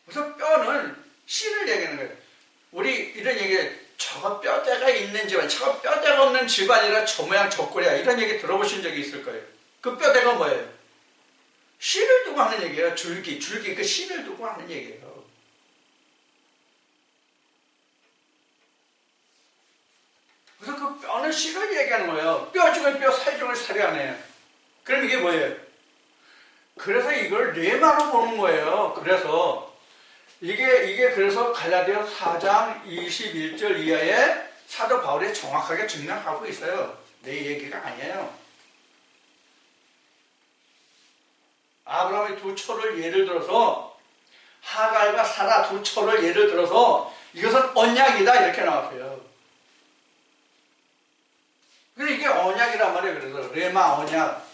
그래서 뼈는 씨를 얘기하는 거예요. 우리 이런 얘기, 저거 뼈대가 있는 집안, 저거 뼈대가 없는 집안이라 저 모양 저 꼴이야. 이런 얘기 들어보신 적이 있을 거예요. 그 뼈대가 뭐예요? 씨를 두고 하는 얘기예요. 줄기 그 씨를 두고 하는 얘기예요. 그래서 그 뼈는 씨를 얘기하는 거예요. 뼈 중에 뼈, 살 중에 살이 아니에요. 그럼 이게 뭐예요? 그래서 이걸 레마로 보는 거예요. 그래서 이게 그래서 갈라디아 4장 21절 이하에 사도 바울이 정확하게 증명하고 있어요. 내 얘기가 아니에요. 아브라함의 두 처를 예를 들어서, 하갈과 사라 두 처를 예를 들어서 이것은 언약이다 이렇게 나왔어요. 근데 이게 언약이란 말이에요. 그래서 레마 언약.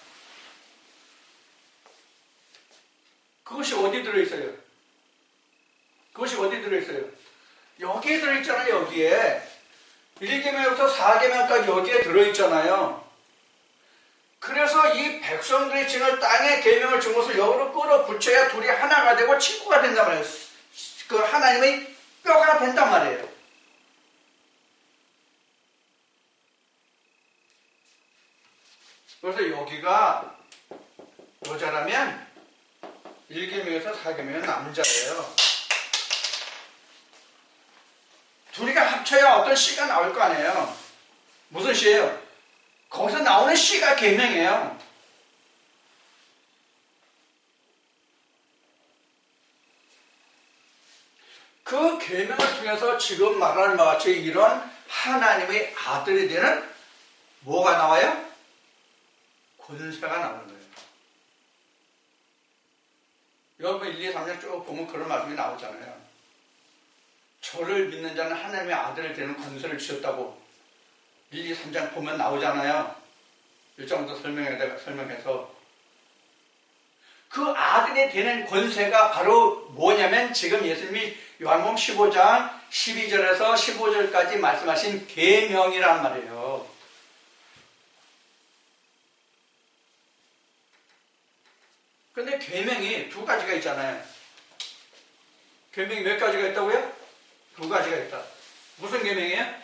그것이 어디 들어있어요? 그것이 어디 들어있어요? 여기에 들어있잖아요. 여기에 1계명부터 4계명까지 여기에 들어있잖아요. 그래서 이 백성들이 지금 땅에 계명을 준 것을 여기로 끌어붙여야 둘이 하나가 되고 친구가 된단 말이에요. 그 하나님의 뼈가 된단 말이에요. 그래서 여기가 여자라면 1계명에서 4계명은 남자예요. 둘이가 합쳐야 어떤 씨가 나올 거 아니에요. 무슨 씨예요? 거기서 나오는 씨가 계명이에요. 그 계명을 통해서 지금 말하는 바와 같이 이런 하나님의 아들이 되는 뭐가 나와요? 권세가 나오는 거예요. 여러분 1, 2, 3장 쭉 보면 그런 말씀이 나오잖아요. 저를 믿는 자는 하나님의 아들이 되는 권세를 주셨다고 1, 2, 3장 보면 나오잖아요. 이 정도 설명해서 그 아들이 되는 권세가 바로 뭐냐면 지금 예수님이 요한복음 15장 12절에서 15절까지 말씀하신 계명이란 말이에요. 근데 계명이 두 가지가 있잖아요. 계명이 몇 가지가 있다고요? 두 가지가 있다. 무슨 계명이에요?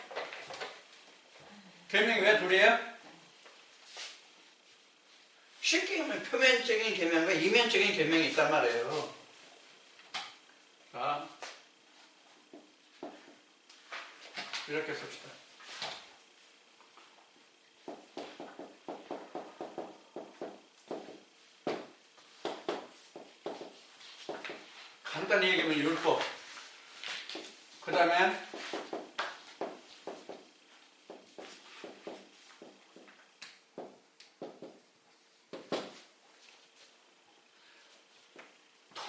계명이 왜 둘이에요? 쉽게 하면 표면적인 계명과 이면적인 계명이 있단 말이에요. 자, 이렇게 씁시다. 간단히 얘기하면 율법, 그 다음에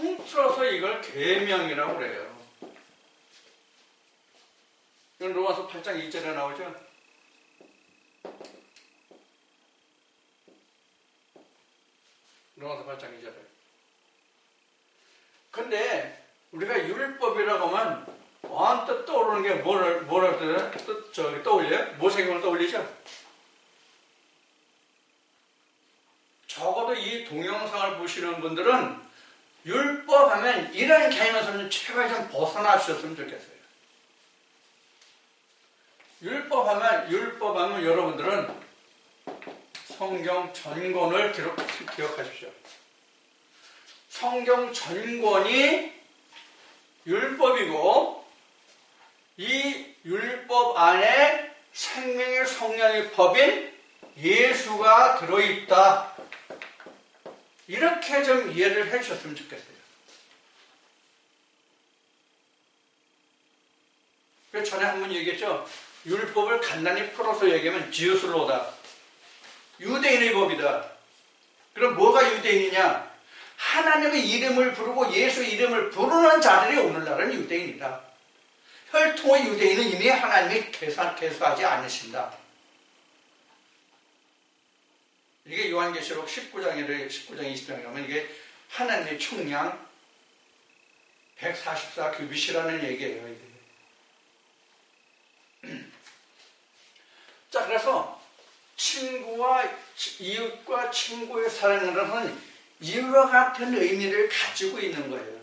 통틀어서 이걸 계명이라고 그래요. 이건 로마서 8장 2절에 나오죠. 로마서 8장 2절에. 근데 우리가 율법이라고 하면 언뜻 떠오르는 게 뭐를 떠올려요? 모세경을 떠올리죠? 적어도 이 동영상을 보시는 분들은 율법 하면 이런 개념에서는 제발 좀 벗어나셨으면 좋겠어요. 율법 하면 여러분들은 성경 전권을 기억하십시오. 성경 전권이 율법이고 이 율법 안에 생명의 성령의 법인 예수가 들어있다. 이렇게 좀 이해를 해주셨으면 좋겠어요. 그래서 전에 한번 얘기했죠. 율법을 간단히 풀어서 얘기하면 지우슬로다. 유대인의 법이다. 그럼 뭐가 유대인이냐? 하나님의 이름을 부르고 예수 이름을 부르는 자들이 오늘날은 유대인이다. 혈통의 유대인은 이미 하나님이 계수하지 않으신다. 이게 요한계시록 19장 20장에 가면 이게 하나님의 총량 144 규빗이라는 얘기예요. 이게. 자, 그래서 이웃과 친구의 사랑이라는 이와 같은 의미를 가지고 있는 거예요.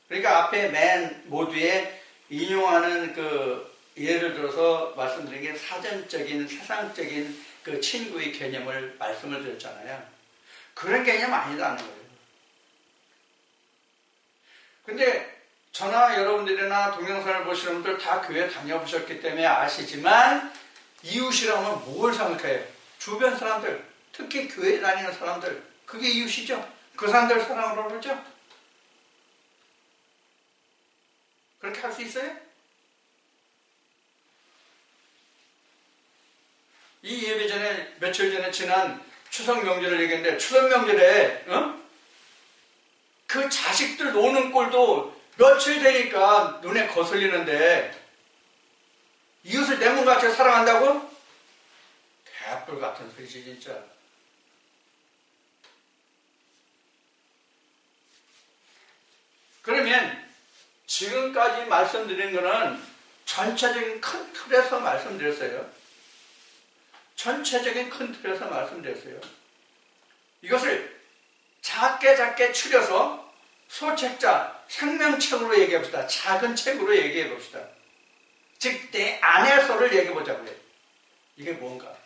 그러니까 앞에 맨 모두에 인용하는 그 예를 들어서 말씀드린 게 사전적인 세상적인 그 친구의 개념을 말씀을 드렸잖아요. 그런 개념 아니라는 거예요. 근데 저나 여러분들이나 동영상을 보시는 분들 다 교회 다녀보셨기 때문에 아시지만 이웃이라면 뭘 생각해요? 주변 사람들, 특히 교회 다니는 사람들, 그게 이웃이죠. 그 사람들 사랑으로 그러죠. 그렇게 할 수 있어요? 이 예배 전에 며칠 전에 지난 추석 명절을 얘기했는데 추석 명절에 그 자식들 노는 꼴도 며칠 되니까 눈에 거슬리는데 이웃을 내 몸같이 사랑한다고? 개뿔 같은 소리지 진짜. 그러면 지금까지 말씀드린 거는 전체적인 큰 틀에서 말씀드렸어요. 전체적인 큰 틀에서 말씀드렸어요. 이것을 작게 추려서 소책자, 생명책으로 얘기해 봅시다. 작은 책으로 얘기해 봅시다. 즉, 내 안에서를 얘기해 보자고요. 이게 뭔가?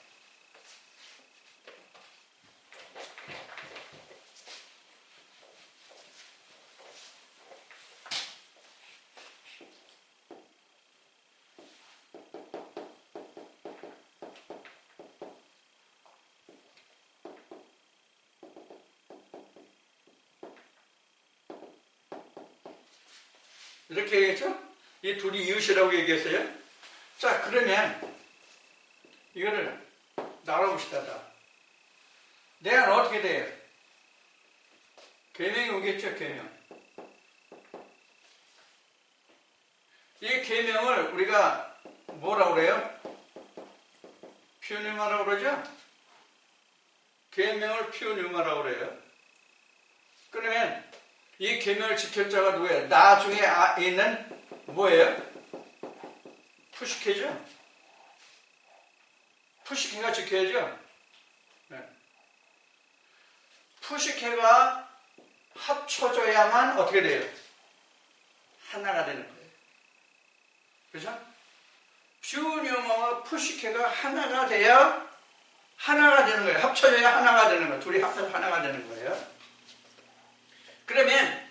이렇게 얘기했죠? 이 둘이 이웃이라고 얘기했어요. 자, 그러면 이거를 나눠봅시다. 내 안 어떻게 돼요? 계명이 오겠죠, 계명. 이 계명을 우리가 뭐라고 그래요? 퓨뉴마라고 그러죠? 계명을 퓨뉴마라고 그래요. 그러면 이 계명을 지킬 자가 누구예요? 나중에 있는 뭐예요? 푸시케죠? 푸시케가 지켜야죠? 네. 푸시케가 합쳐져야만 어떻게 돼요? 하나가 되는 거예요. 그죠? 퓨뉴마와 푸시케가 하나가 돼야 하나가 되는 거예요. 합쳐져야 하나가 되는 거예요. 둘이 합쳐서 하나가 되는 거예요. 그러면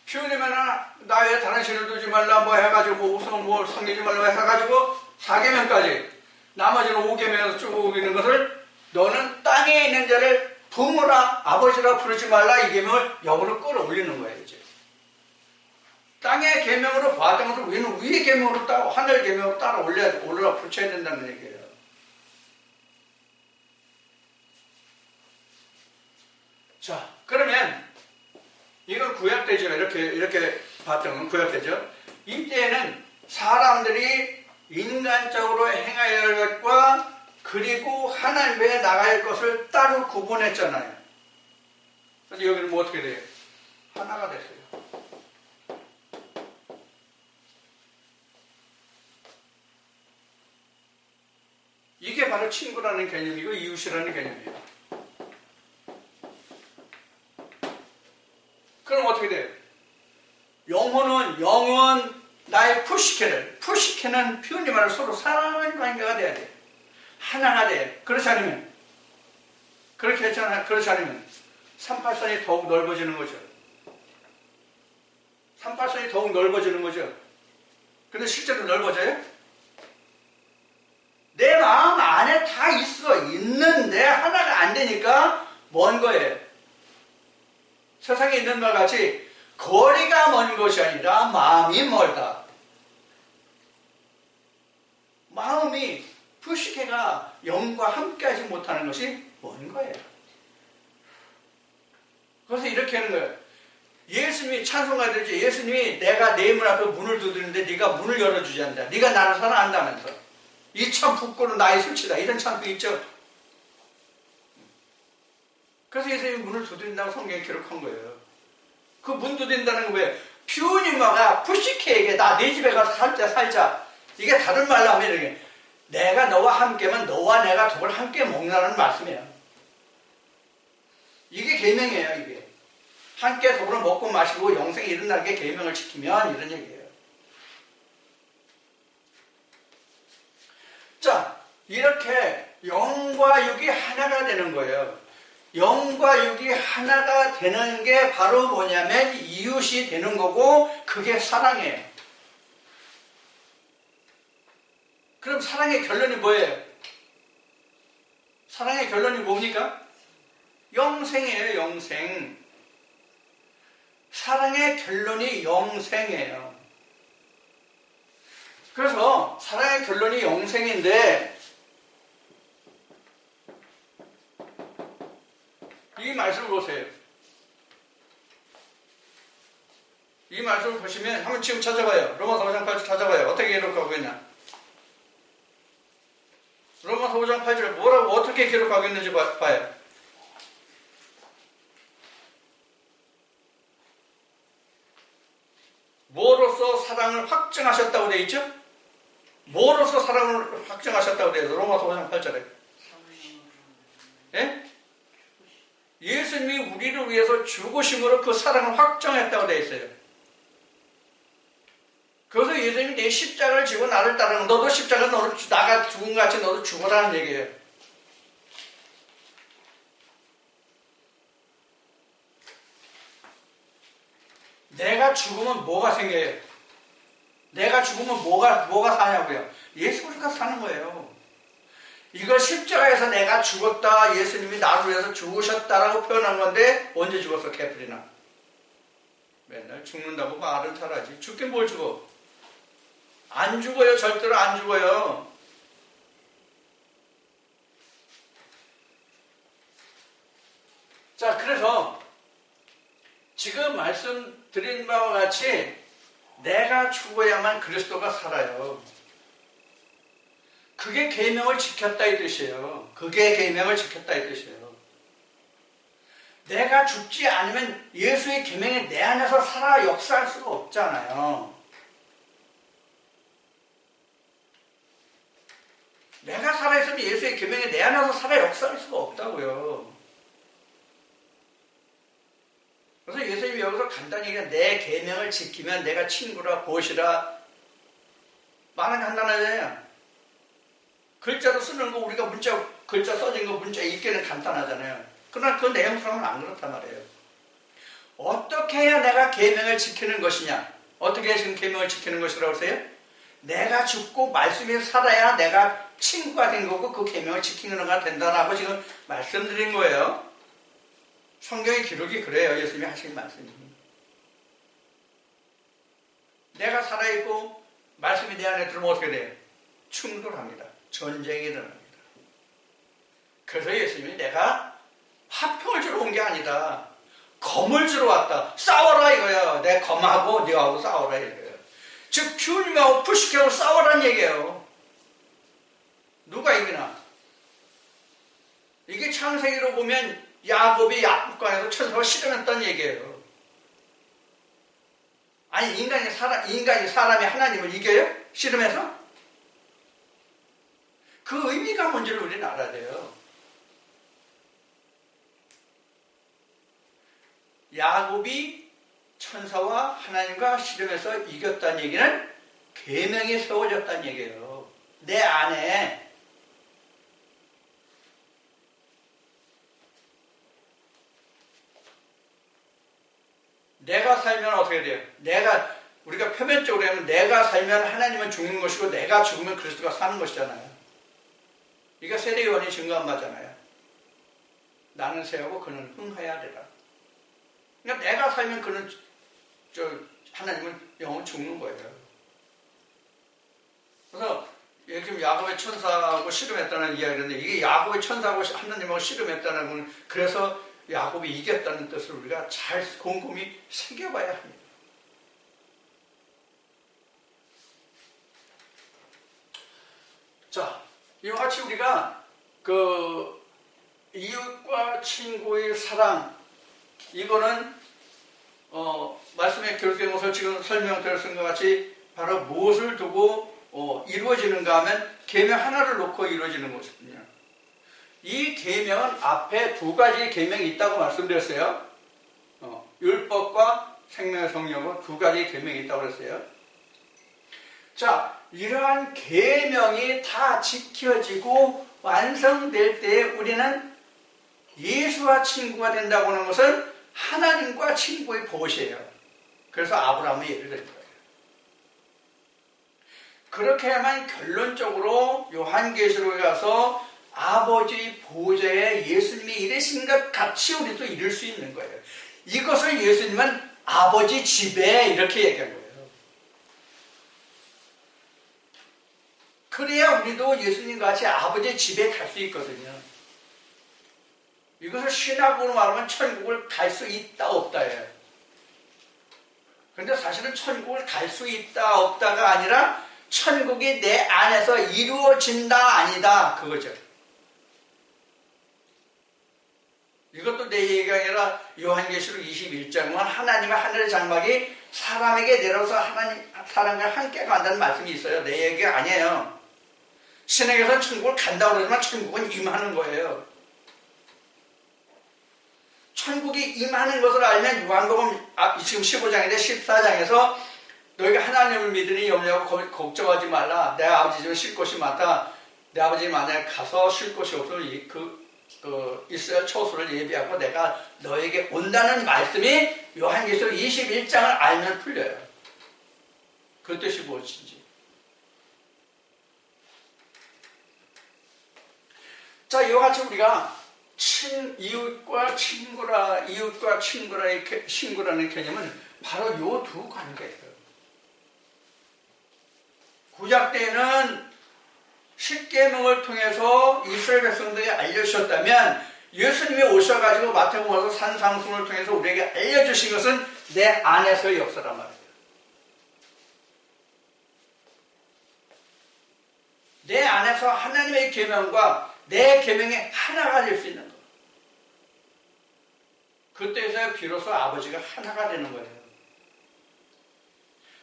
퓨뉴마나 나 왜 다른 신을 두지 말라 뭐 해가지고 우선 뭐 섬기지 말라 해가지고 4계명까지 나머지는 5계명에서 쭉 있는 것을 너는 땅에 있는 자를 부모라 아버지라 부르지 말라 이 계명을 영으로 끌어올리는 거예요. 이제 땅의 계명으로 봤던 것을 우리는 위의 계명으로 따라 하늘 계명으로 따라 올라 붙여야 된다는 얘기예요. 자, 그러면 이걸 구약되죠. 이렇게 봤던 구약되죠. 이때는 사람들이 인간적으로 행해야 할 것과 그리고 하나님께 나가야 할 것을 따로 구분했잖아요. 그래서 여기는 뭐 어떻게 돼요? 하나가 됐어요. 이게 바로 친구라는 개념이고 이웃이라는 개념이에요. 그럼 어떻게 돼요? 영은 나의 푸시케는 표현이 말로 서로 사랑하는 관계가 돼야 돼요. 하나가 돼요. 그렇지 않으면 그렇지 않으면 38선이 더욱 넓어지는 거죠. 38선이 더욱 넓어지는 거죠. 근데 실제로 넓어져요? 내 마음 안에 다 있는데 하나가 안 되니까 먼 거예요. 세상에 있는 말 같이 거리가 먼 것이 아니라 마음이 멀다. 마음이 푸시케가 영과 함께하지 못하는 것이 먼 거예요. 그래서 이렇게 하는 거예요. 예수님이 찬송가들이죠. 예수님이 내가 내 문 앞에 문을 두드리는데 네가 문을 열어주지 않는다. 네가 나를 사랑한다면서. 이 참 부끄러운 나의 수치다. 이런 찬송이 있죠. 그래서 예수님이 문을 두드린다고 성경에 기록한 거예요. 그 문 두드린다는 건 왜? 퓨니마가 푸시케에게 나 내 집에 가서 살자. 이게 다른 말로 하면 이렇게 내가 너와 함께면 너와 내가 독을 함께 먹는다는 말씀이에요. 이게 계명이에요. 이게 함께 더불어 먹고 마시고 영생이 이른다는 게 계명을 지키면 이런 얘기예요. 자, 이렇게 영과 육이 하나가 되는 거예요. 영과 육이 하나가 되는 게 바로 뭐냐면 이웃이 되는 거고 그게 사랑이에요. 그럼 사랑의 결론이 뭐예요? 사랑의 결론이 뭡니까? 영생이에요. 영생. 사랑의 결론이 영생이에요. 그래서 사랑의 결론이 영생인데 이 말씀을 보세요. 이 말씀을 보시면 한번 지금 찾아봐요. 로마서 5장 8절 찾아봐요. 어떻게 기록하고 있나? 로마서 5장 8절 뭐라고 어떻게 기록하고 있는지 봐요. 뭐로서 사랑을 확증하셨다고 되어 있죠? 뭐로서 사랑을 확증하셨다고 되어 있어요? 로마서 5장 8절에. 예? 예수님이 우리를 위해서 죽으심으로 그 사랑을 확정했다고 되어 있어요. 그래서 예수님이 내 십자가를 지고 나를 따르는 너도 십자가 나가 죽은 같이 너도 죽어라는 얘기예요. 내가 죽으면 뭐가 생겨요? 내가 죽으면 뭐가 사냐고요? 예수 그리스도가 사는 거예요. 이걸 십자가에서 내가 죽었다, 예수님이 나를 위해서 죽으셨다라고 표현한 건데 언제 죽었어, 캐프리나? 맨날 죽는다고 말은 잘하지. 죽긴 뭘 죽어? 안 죽어요. 절대로 안 죽어요. 자, 그래서 지금 말씀드린 바와 같이 내가 죽어야만 그리스도가 살아요. 그게 계명을 지켰다 이 뜻이에요. 그게 계명을 지켰다 이 뜻이에요. 내가 죽지 않으면 예수의 계명이 내 안에서 살아 역사할 수가 없잖아요. 내가 살아있으면 예수의 계명이 내 안에서 살아 역사할 수가 없다고요. 그래서 예수님이 여기서 간단히 얘기하면 내 계명을 지키면 내가 친구라 보시라 말은 간단하잖아요. 글자로 쓰는 거 우리가 글자 써진 거 문자 읽기는 간단하잖아요. 그러나 그 내용상은 안 그렇단 말이에요. 어떻게 해야 내가 계명을 지키는 것이냐? 어떻게 해야 지금 계명을 지키는 것이라고 하세요? 내가 죽고 말씀이 살아야 내가 친구가 된 거고 그 계명을 지키는 거가 된다라고 지금 말씀드린 거예요. 성경의 기록이 그래요. 예수님이 하신 말씀이. 내가 살아있고 말씀이 내 안에 들어오면 어떻게 돼요? 충돌합니다. 전쟁이 일어납니다. 그래서 예수님이 내가 화평을 주러 온 게 아니다. 검을 주러 왔다. 싸워라 이거야. 내 검하고 너하고 싸워라 이거야. 즉 퓨님하고 푸시케하고 싸워라는 얘기예요. 누가 이기나? 이게 창세기로 보면 야곱이 약국간에서 천사와 씨름했다는 얘기예요. 아니 인간이 사람이 하나님을 이겨요? 씨름해서? 그 의미가 뭔지를 우리는 알아야 돼요. 야곱이 천사와 하나님과 씨름해서 이겼다는 얘기는 계명이 세워졌다는 얘기예요. 내 안에 내가 살면 어떻게 돼요? 우리가 표면적으로 하면 내가 살면 하나님은 죽는 것이고 내가 죽으면 그리스도가 사는 것이잖아요. 이게 세례요한이 증거한 바잖아요. 나는 새하고 그는 흥하여야 되라. 그러니까 내가 살면 그는 하나님은 영원 죽는 거예요. 그래서 지금 야곱의 천사하고 씨름했다는 이야기인데 이게 야곱의 천사하고 하나님하고 씨름했다는 건 그래서 야곱이 이겼다는 뜻을 우리가 잘 곰곰이 새겨봐야 합니다. 자, 이와 같이 우리가 그 이웃과 친구의 사랑 이거는 말씀에 기록된 것을 지금 설명드렸던 것 같이 바로 무엇을 두고 이루어지는가 하면 계명 하나를 놓고 이루어지는 것이거든요. 이 계명은 앞에 두 가지 계명이 있다고 말씀드렸어요. 율법과 생명의 성령으로 두 가지 계명이 있다고 그랬어요. 자, 이러한 계명이 다 지켜지고 완성될 때 우리는 예수와 친구가 된다고 하는 것은 하나님과 친구의 보시예요. 그래서 아브라함의 예를 든 거예요. 그렇게 하면 결론적으로 요한계시록에 가서 아버지 보좌에 예수님이 이르신 것 같이 우리도 이룰 수 있는 거예요. 이것을 예수님은 아버지 집에 이렇게 얘기한 거예요. 그래야 우리도 예수님과 같이 아버지 집에 갈 수 있거든요. 이것을 신학으로 말하면 천국을 갈 수 있다 없다예요. 그런데 사실은 천국을 갈 수 있다 없다가 아니라 천국이 내 안에서 이루어진다 아니다 그거죠. 이것도 내 얘기가 아니라 요한계시록 21장은 하나님의 하늘의 장막이 사람에게 내려서 사람과 함께 간다는 말씀이 있어요. 내 얘기가 아니에요. 신에게서는 천국을 간다고 그러지만 천국은 임하는 거예요. 천국이 임하는 것을 알면 요한복음 지금 15장인데 14장에서 너희가 하나님을 믿으니 염려하고 걱정하지 말라. 내 아버지 집에 쉴 곳이 많다. 내 아버지 만약에 가서 쉴 곳이 없으면 있어야 처소를 예비하고 내가 너에게 온다는 말씀이 요한계시록 21장을 알면 풀려요. 그 뜻이 무엇인지. 자, 이와 같이 우리가 이웃과 친구라는 개념은 바로 이 두 관계예요. 구약 때는 십계명을 통해서 이스라엘 백성들에게 알려주셨다면 예수님이 오셔가지고 마태복음에서 산상순을 통해서 우리에게 알려주신 것은 내 안에서의 역사란 말이에요. 내 안에서 하나님의 계명과 내 계명이 하나가 될 수 있는 것. 그때서야 비로소 아버지가 하나가 되는 거예요.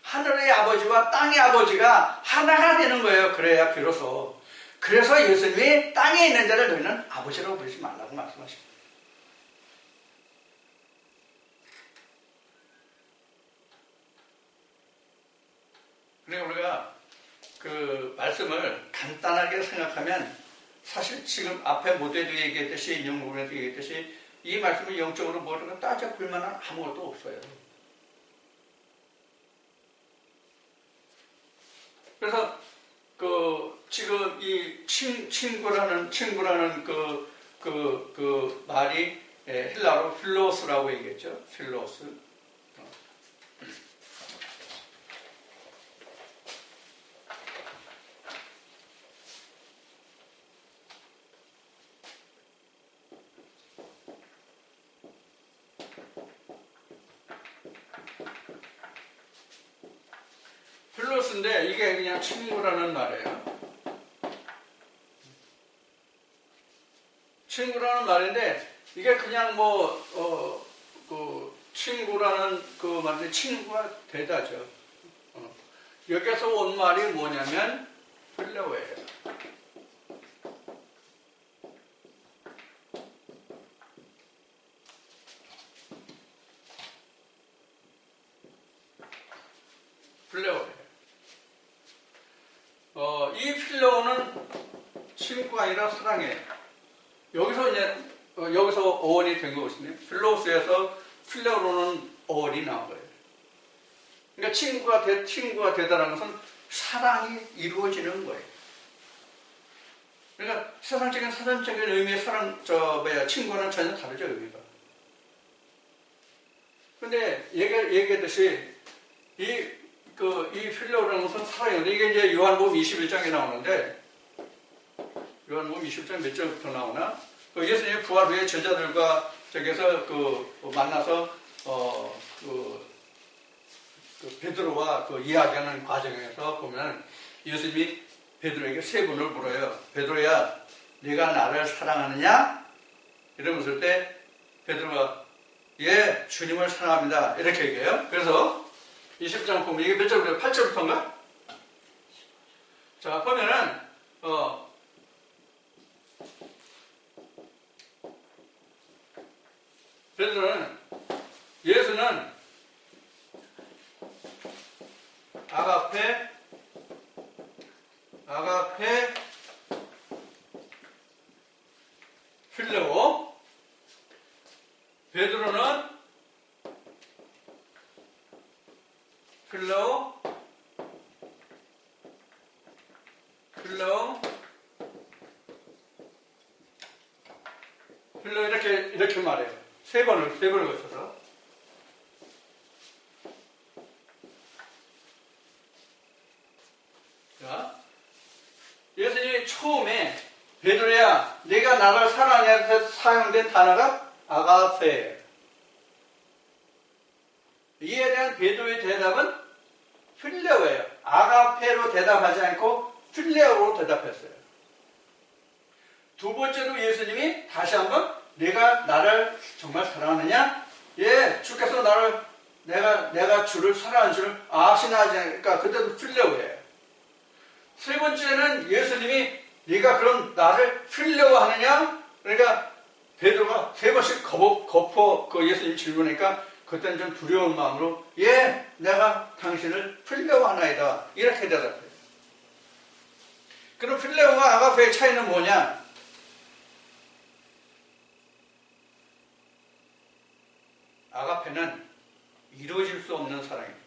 하늘의 아버지와 땅의 아버지가 하나가 되는 거예요. 그래야 비로소. 그래서 예수님이 땅에 있는 자를 너희는 아버지라고 부르지 말라고 말씀하십니다. 그러니까 우리가 그 말씀을 간단하게 생각하면 사실 지금 앞에 모두에도 얘기했듯이 영국에도 얘기했듯이 이 말씀을 영적으로 뭐라고 따져볼 만한 아무것도 없어요. 그래서 지금 이 친구라는 그 말이 헬라어로 필로스라고 얘기했죠. 필로스. 필로스인데 이게 그냥 친구라는 말이에요. 친구라는 말인데 이게 그냥 그 친구라는 그 말인데 친구가 되다죠. 여기서 온 말이 뭐냐면 필레오예요. 필레오예요. 이 필레오는 친구가 아니라 사랑이에요. 여기서 어원이 된 것이거든요. 필로스에서 필레오로는 어원이 나온 거예요. 그러니까 친구가 되다라는 것은 사랑이 이루어지는 거예요. 그러니까 사전적인 의미의 친구는 전혀 다르죠, 의미가. 근데 얘기했듯이 이 필레오라는 것은 사랑이거든요. 이게 이제 요한복음 21장에 나오는데, 요한복음 21장 몇 절부터 나오나? 예수님이 부활 후에 제자들과 저기서 만나서 베드로와 이야기하는 과정에서 보면 예수님이 베드로에게 세 번을 물어요. 베드로야, 네가 나를 사랑하느냐? 이러면서 때 베드로가 예, 주님을 사랑합니다. 이렇게 얘기해요. 그래서 20장 보면 이게 몇 절부터 8절부터인가? 자, 보면은 베드로는 예수는 아가페 필레오, 베드로는 필레오 이렇게 말해요. 세 번을 거쳐서. 자, 예수님이 처음에 베드로야, 네가 나를 사랑하냐고 사용된 단어가 아가페예요. 이에 대한 베드로의 대답은 필레오예요. 아가페로 대답하지 않고 필레오로 대답했어요. 두 번째로 예수님이 다시 한번 네가 나를 정말 사랑하느냐? 예, 주께서 내가 주를 사랑하는 줄을 아시나지 않으니까 그때도 필레오예요. 세 번째는 예수님이 네가 그럼 나를 필레오하느냐? 그러니까 베드로가 세 번씩 거포 예수님 질문하니까 그때는 좀 두려운 마음으로 예, 내가 당신을 필레오하나이다. 이렇게 대답해요. 그럼 필레오와 아가페의 차이는 뭐냐? 아가페는 이루어질 수 없는 사랑입니다.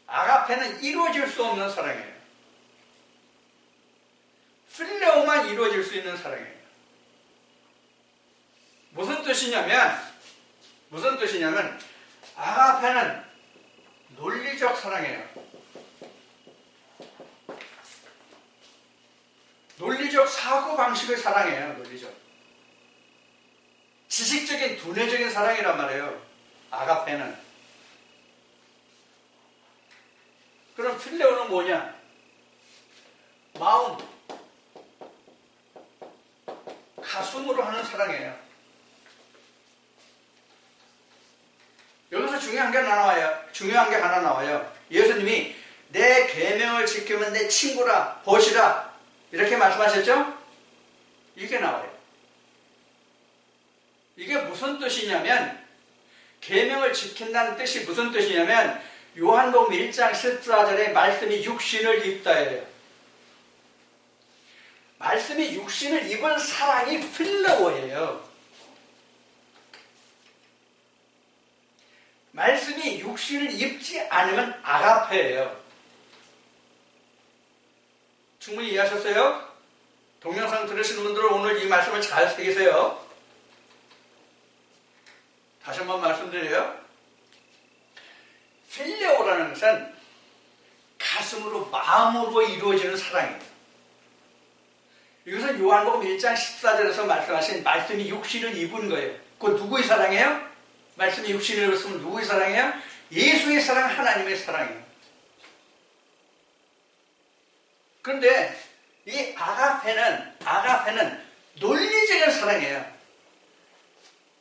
아가페는 이루어질 수 없는 사랑이에요. 필레오만 이루어질 수 있는 사랑이에요. 무슨 뜻이냐면 아가페는 논리적 사랑이에요. 논리적 사고방식의 사랑이에요. 논리적. 지식적인 두뇌적인 사랑이란 말이에요. 아가페는. 그럼 필레오는 뭐냐? 마음, 가슴으로 하는 사랑이에요. 여기서 중요한 게 하나 나와요. 예수님이 내 계명을 지키면 내 친구라, 벗이라 이렇게 말씀하셨죠? 이게 나와요. 이게 무슨 뜻이냐면 계명을 지킨다는 뜻이 무슨 뜻이냐면 요한복음 1장 14절에 말씀이 육신을 입다예요. 말씀이 육신을 입은 사랑이 필레오예요. 말씀이 육신을 입지 않으면 아가페예요. 충분히 이해하셨어요? 동영상 들으시는 분들은 오늘 이 말씀을 잘 새기세요. 다시 한번 말씀드려요. 필레오라는 것은 가슴으로, 마음으로 이루어지는 사랑이에요. 이것은 요한복음 1장 14절에서 말씀하신 말씀이 육신을 입은 거예요. 그건 누구의 사랑이에요? 말씀이 육신을 입었으면 누구의 사랑이에요? 예수의 사랑, 하나님의 사랑이에요. 그런데 이 아가페는 논리적인 사랑이에요.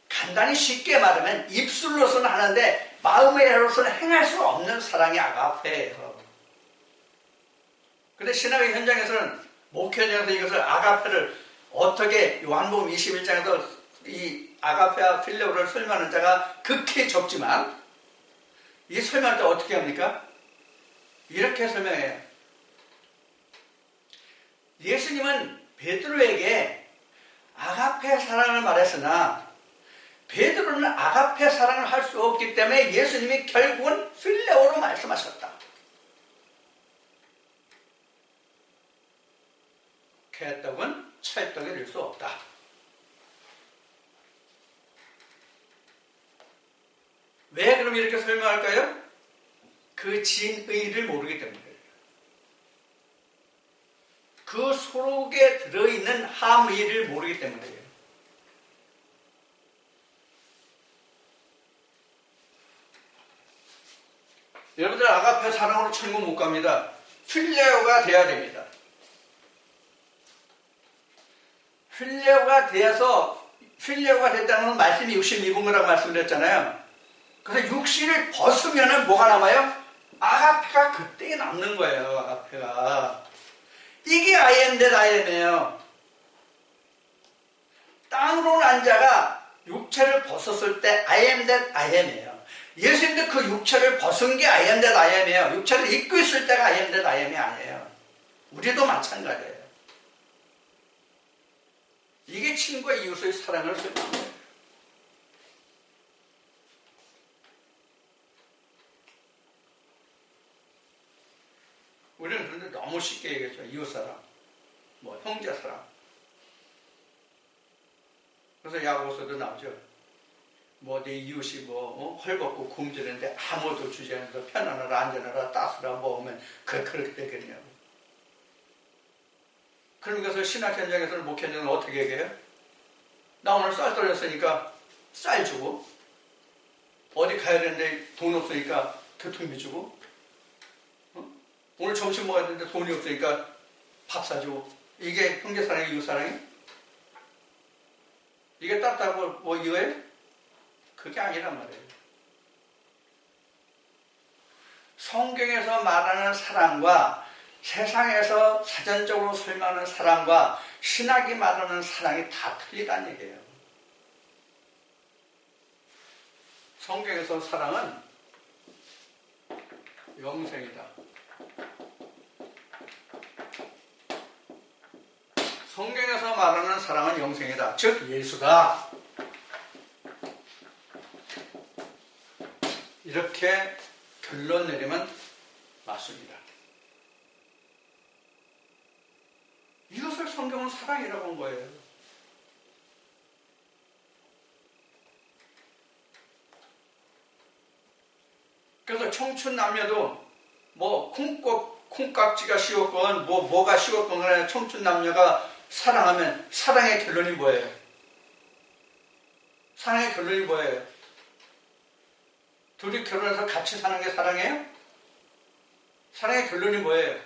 간단히 쉽게 말하면 입술로서는 하는데 마음으로서는 행할 수 없는 사랑이 아가페예요. 그런데 신학의 현장에서는 목회 현장에서 이것을 아가페를 어떻게 요한복음 21장에서 이 아가페와 필레오를 설명하는 자가 극히 적지만 이 설명할 때 어떻게 합니까? 이렇게 설명해요. 예수님은 베드로에게 아가페 사랑을 말했으나 베드로는 아가페 사랑을 할 수 없기 때문에 예수님이 결국은 필레오로 말씀하셨다. 개떡은 찰떡이 될 수 없다. 왜 그럼 이렇게 설명할까요? 그 진의를 모르기 때문이에요. 그 속에 들어있는 함의를 모르기 때문이에요. 여러분들 아가페 사랑으로 천국 못 갑니다. 필레오가 돼야 됩니다. 필레오가 됐다는 건 말씀이 육신 입은 거라고 말씀드렸잖아요. 그래서 육신을 벗으면 뭐가 남아요? 아가페가 그때 남는 거예요. 아가페가. 이게 I am that I am이에요. 땅으로 난 자가 육체를 벗었을 때 I am that I am이에요. 예수님도 그 육체를 벗은 게 I am that I am이에요. 육체를 입고 있을 때가 I am that I am이 아니에요. 우리도 마찬가지예요. 이게 친구와 이웃의 사랑을 설명하는 거예요. 우리는 그런데 너무 쉽게 얘기했죠. 이웃사랑, 뭐 형제사랑. 그래서 야고보서도 나오죠. 뭐 네 이웃이 헐벗고 굶주렸는데 아무도 주지 않아서 편안하라 안전하라 따스라 뭐 하면 그렇게 되겠냐고. 그러면서 신학 현장에서는 목회 현장은 어떻게 얘기해요? 나 오늘 쌀 떨렸으니까 쌀 주고 어디 가야 되는데 돈 없으니까 교통비 주고 오늘 점심 먹어야 되는데 돈이 없으니까 밥 사주고. 이게 형제사랑이 이웃사랑이? 이게 따뜻하고 뭐 이거예요? 그게 아니란 말이에요. 성경에서 말하는 사랑과 세상에서 사전적으로 설명하는 사랑과 신학이 말하는 사랑이 다 틀리다는 얘기예요. 성경에서 사랑은 영생이다. 성경에서 말하는 사랑은 영생이다. 즉 예수다. 이렇게 결론 내리면 맞습니다. 이것을 성경은 사랑이라고 한 거예요. 그래서 청춘 남녀도 뭐 콩깍지가 씌웠건 뭐가 씌웠건 간에 청춘 남녀가 사랑하면 사랑의 결론이 뭐예요? 사랑의 결론이 뭐예요? 둘이 결혼해서 같이 사는 게 사랑이에요? 사랑의 결론이 뭐예요?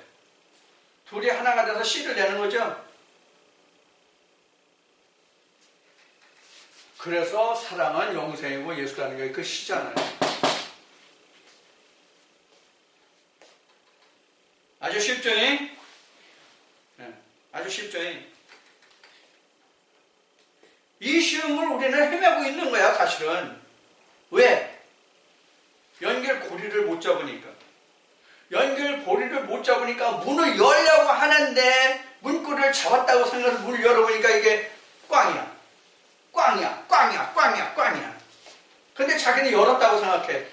둘이 하나가 돼서 씨를 내는 거죠? 그래서 사랑은 영생이고 예수라는 게 그 씨잖아요. 아주 쉽죠? 네, 아주 쉽죠? 이 쉬움을 우리는 헤매고 있는 거야, 사실은. 왜? 연결고리를 못 잡으니까. 연결고리를 못 잡으니까 문을 열려고 하는데 문고리를 잡았다고 생각해서 문을 열어보니까 이게 꽝이야. 꽝이야. 근데 자기는 열었다고 생각해.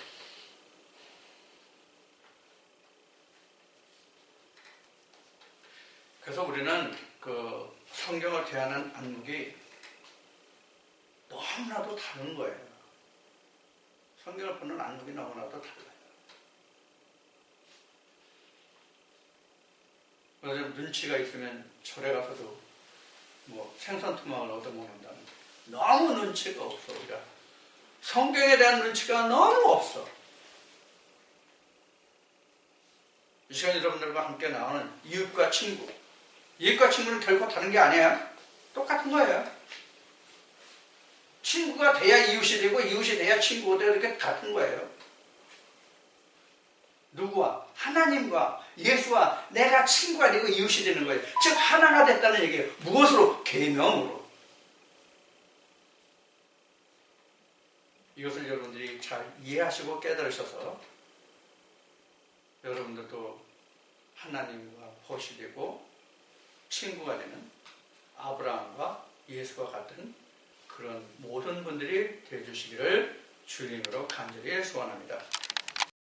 그래서 우리는 그 성경을 대하는 안목이 너무나도 다른 거예요. 성경을 보는 안목이 너무나도 달라요. 그래서 눈치가 있으면 절에 가서도 뭐 생선 투망을 얻어먹는다는 너무 눈치가 없어 우리가. 성경에 대한 눈치가 너무 없어. 이 시간 여러분들과 함께 나오는 이웃과 친구. 이웃과 친구는 결코 다른 게 아니야. 똑같은 거예요. 친구가 돼야 이웃이 되고 이웃이 돼야 친구가 되고 이렇게 같은 거예요. 누구와? 하나님과 예수와 내가 친구가 되고 이웃이 되는 거예요. 즉 하나가 됐다는 얘기예요. 무엇으로? 계명으로. 이것을 여러분들이 잘 이해하시고 깨달으셔서 여러분들도 하나님과 벗이 되고 친구가 되는 아브라함과 예수와 같은 그런 모든 분들이 되어주시기를 주님으로 간절히 소원합니다.